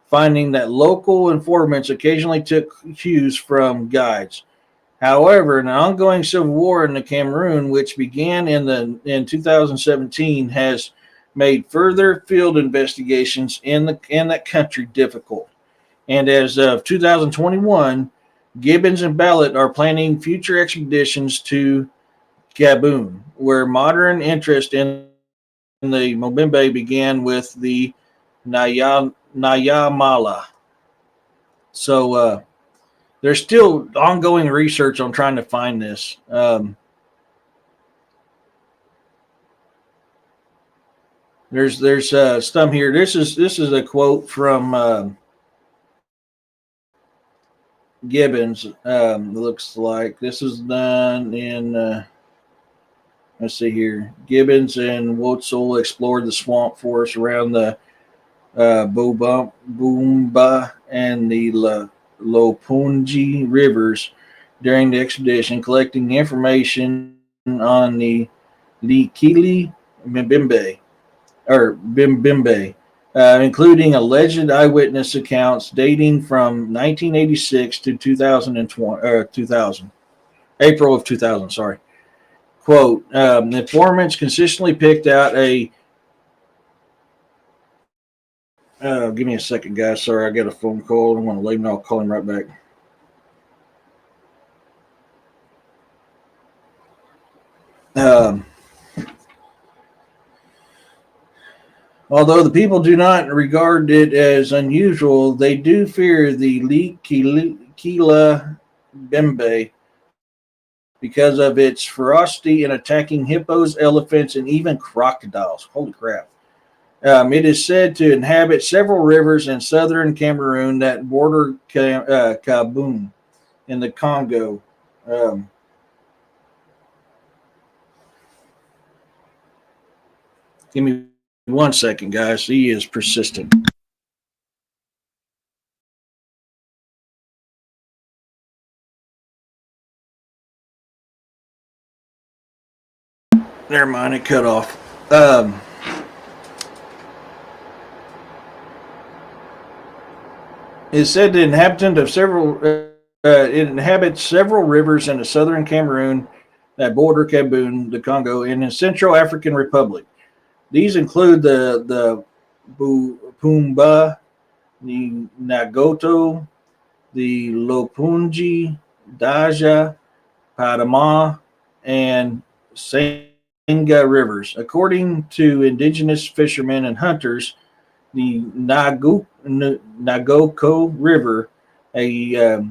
finding that local informants occasionally took cues from guides. However, an ongoing civil war in the Cameroon, which began in 2017, has made further field investigations in that country difficult. And as of 2021, Gibbons and Ballot are planning future expeditions to Gabon, where modern interest in the Mbèmbé began with the Nyamala. So there's still ongoing research on trying to find this. There's some here. This is a quote from Gibbons. Looks like this is done in. Let's see here. Gibbons and Wotzel explored the swamp forest around the Boomba and the Lopungi rivers during the expedition, collecting information on the Likili Mbimbe or Bimbimbe, including alleged eyewitness accounts dating from 1986 to 2000, April of 2000. Sorry. Quote: informants consistently picked out a. Give me a second, guys. Sorry, I got a phone call. I want to leave him. I'll call him right back. Um, Although the people do not regard it as unusual, they do fear the Kila Bembe because of its ferocity in attacking hippos, elephants, and even crocodiles. Holy crap. It is said to inhabit several rivers in southern Cameroon that border Kaboom in the Congo. Um, Give me 1 second, guys. He is persistent. Never mind, it cut off. It's said the inhabitant of several it inhabits several rivers in the southern Cameroon that border Cameroon, the Congo, and in Central African Republic. These include the Pumba, the Nagoto, the Lopunji, Daja, Padama, and Senga rivers. According to indigenous fishermen and hunters, the Nagoko River, a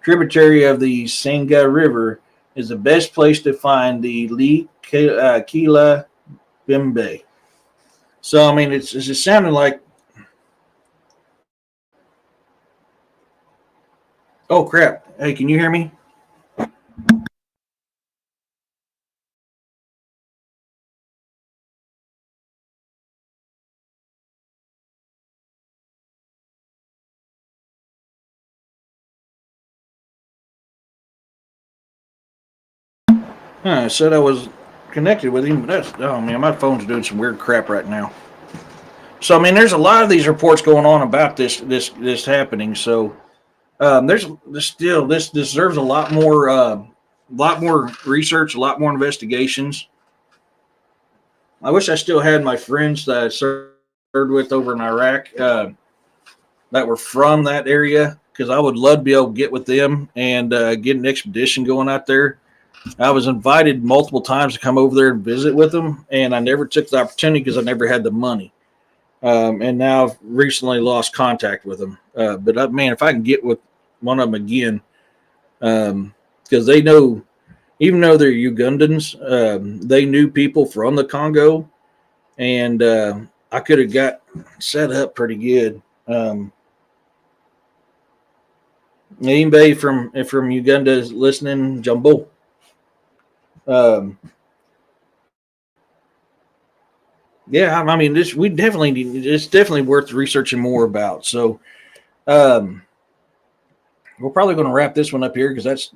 tributary of the Senga River, is the best place to find the Kila Bimbe. So, I mean, it's just sounding like. Oh, crap. Hey, can you hear me? I said I was connected with him, but that's, oh man, my phone's doing some weird crap right now. So I mean, there's a lot of these reports going on about this happening. So there's still this deserves lot more research, a lot more investigations. I wish I still had my friends that I served with over in Iraq that were from that area because I would love to be able to get with them and get an expedition going out there. I was invited multiple times to come over there and visit with them, and I never took the opportunity because I never had the money. And now I've recently lost contact with them. But man, if I can get with one of them again, because they know, even though they're Ugandans, they knew people from the Congo, and I could have got set up pretty good. Anybody from Uganda is listening, Jumbo. Um, yeah, I mean, this we definitely need. It's definitely worth researching more about. So, um, we're probably going to wrap this one up here because that's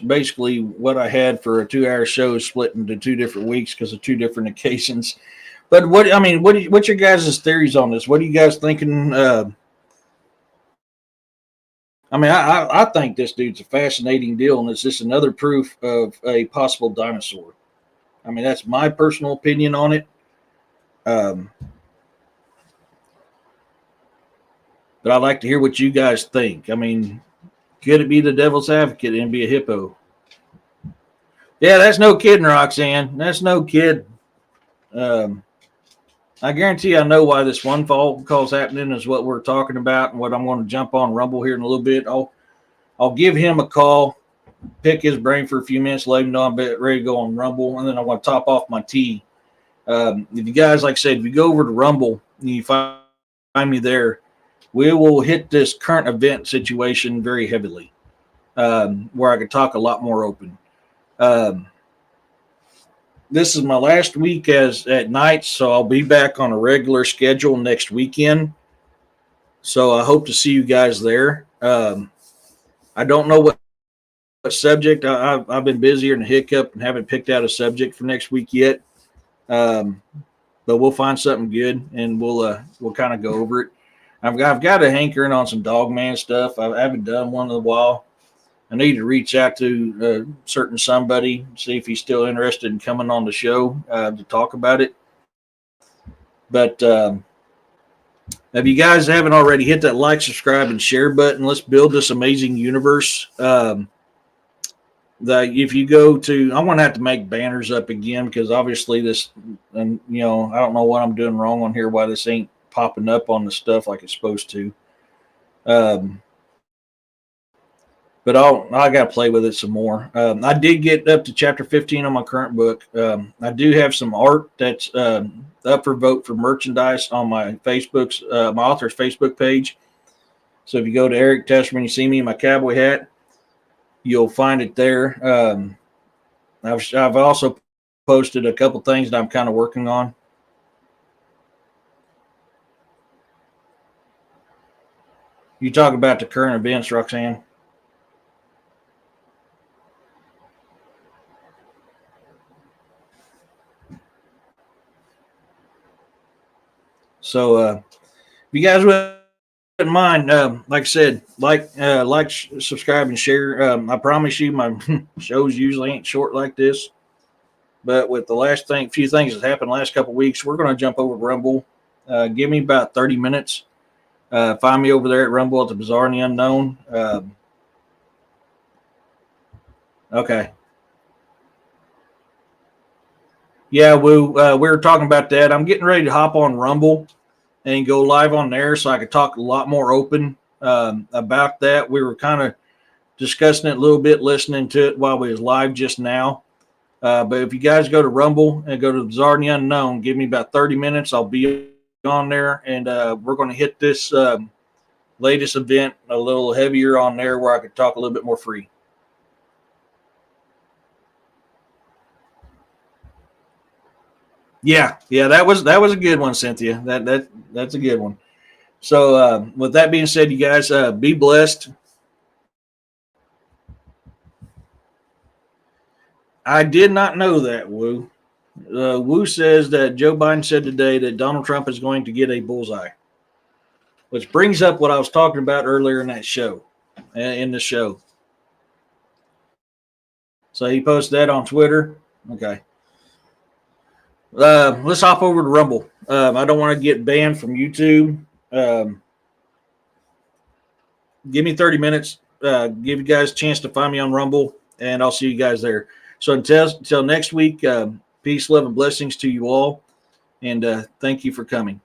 basically what I had for a 2 hour show split into 2 different weeks because of 2 different occasions. But what I mean, what's your guys' theories on this? What are you guys thinking? I mean, I think this dude's a fascinating deal, and it's just another proof of a possible dinosaur. I mean, that's my personal opinion on it. Um, but I'd like to hear what you guys think. I mean, could it be the devil's advocate and be a hippo? Yeah, that's no kidding, Roxanne. That's no kid. Um, I guarantee I know why this one phone call's happening is what we're talking about and what I'm going to jump on Rumble here in a little bit. I'll give him a call, pick his brain for a few minutes, let him know I'm ready to go on Rumble, and then I want to top off my tea. If you guys, like I said, if you go over to Rumble and you find me there, we will hit this current event situation very heavily, where I could talk a lot more open. Um, this is my last week as at night, so I'll be back on a regular schedule next weekend. So I hope to see you guys there. I don't know what subject. I've been busier than a hiccup and haven't picked out a subject for next week yet. Um, but we'll find something good and we'll kind of go over it. I've got a hankering on some dog man stuff. I haven't done one in a while. I need to reach out to certain somebody, see if he's still interested in coming on the show to talk about it. But if you guys haven't already, hit that like, subscribe, and share button. Let's build this amazing universe. If you go to, I'm going to have to make banners up again because obviously this, and I don't know what I'm doing wrong on here. Why this ain't popping up on the stuff like it's supposed to. But I got to play with it some more. I did get up to chapter 15 on my current book. I do have some art that's up for vote for merchandise on my my author's Facebook page. So if you go to Eric Tessman, you see me in my cowboy hat, you'll find it there. I've also posted a couple things that I'm kind of working on. You talk about the current events, Roxanne. So if you guys wouldn't mind, like I said, subscribe, and share. I promise you, my shows usually ain't short like this. But with the few things that happened last couple of weeks, we're going to jump over to Rumble. Give me about 30 minutes. Find me over there at Rumble at the Bizarre and the Unknown. Okay. Yeah, we were talking about that. I'm getting ready to hop on Rumble and go live on there so I could talk a lot more open about that. We were kind of discussing it a little bit, listening to it while we was live just now. But if you guys go to Rumble and go to the Bizarre and the Unknown, give me about 30 minutes. I'll be on there, and we're going to hit this latest event a little heavier on there where I could talk a little bit more free. Yeah, that was a good one, Cynthia. That's a good one. So with that being said, you guys be blessed. I did not know that, Woo. Woo says that Joe Biden said today that Donald Trump is going to get a bullseye, which brings up what I was talking about earlier in that show, in the show. So he posted that on Twitter. Okay. Let's hop over to Rumble. I don't want to get banned from YouTube. Give me 30 minutes. Give you guys a chance to find me on Rumble, and I'll see you guys there. So until next week, peace, love, and blessings to you all, and thank you for coming.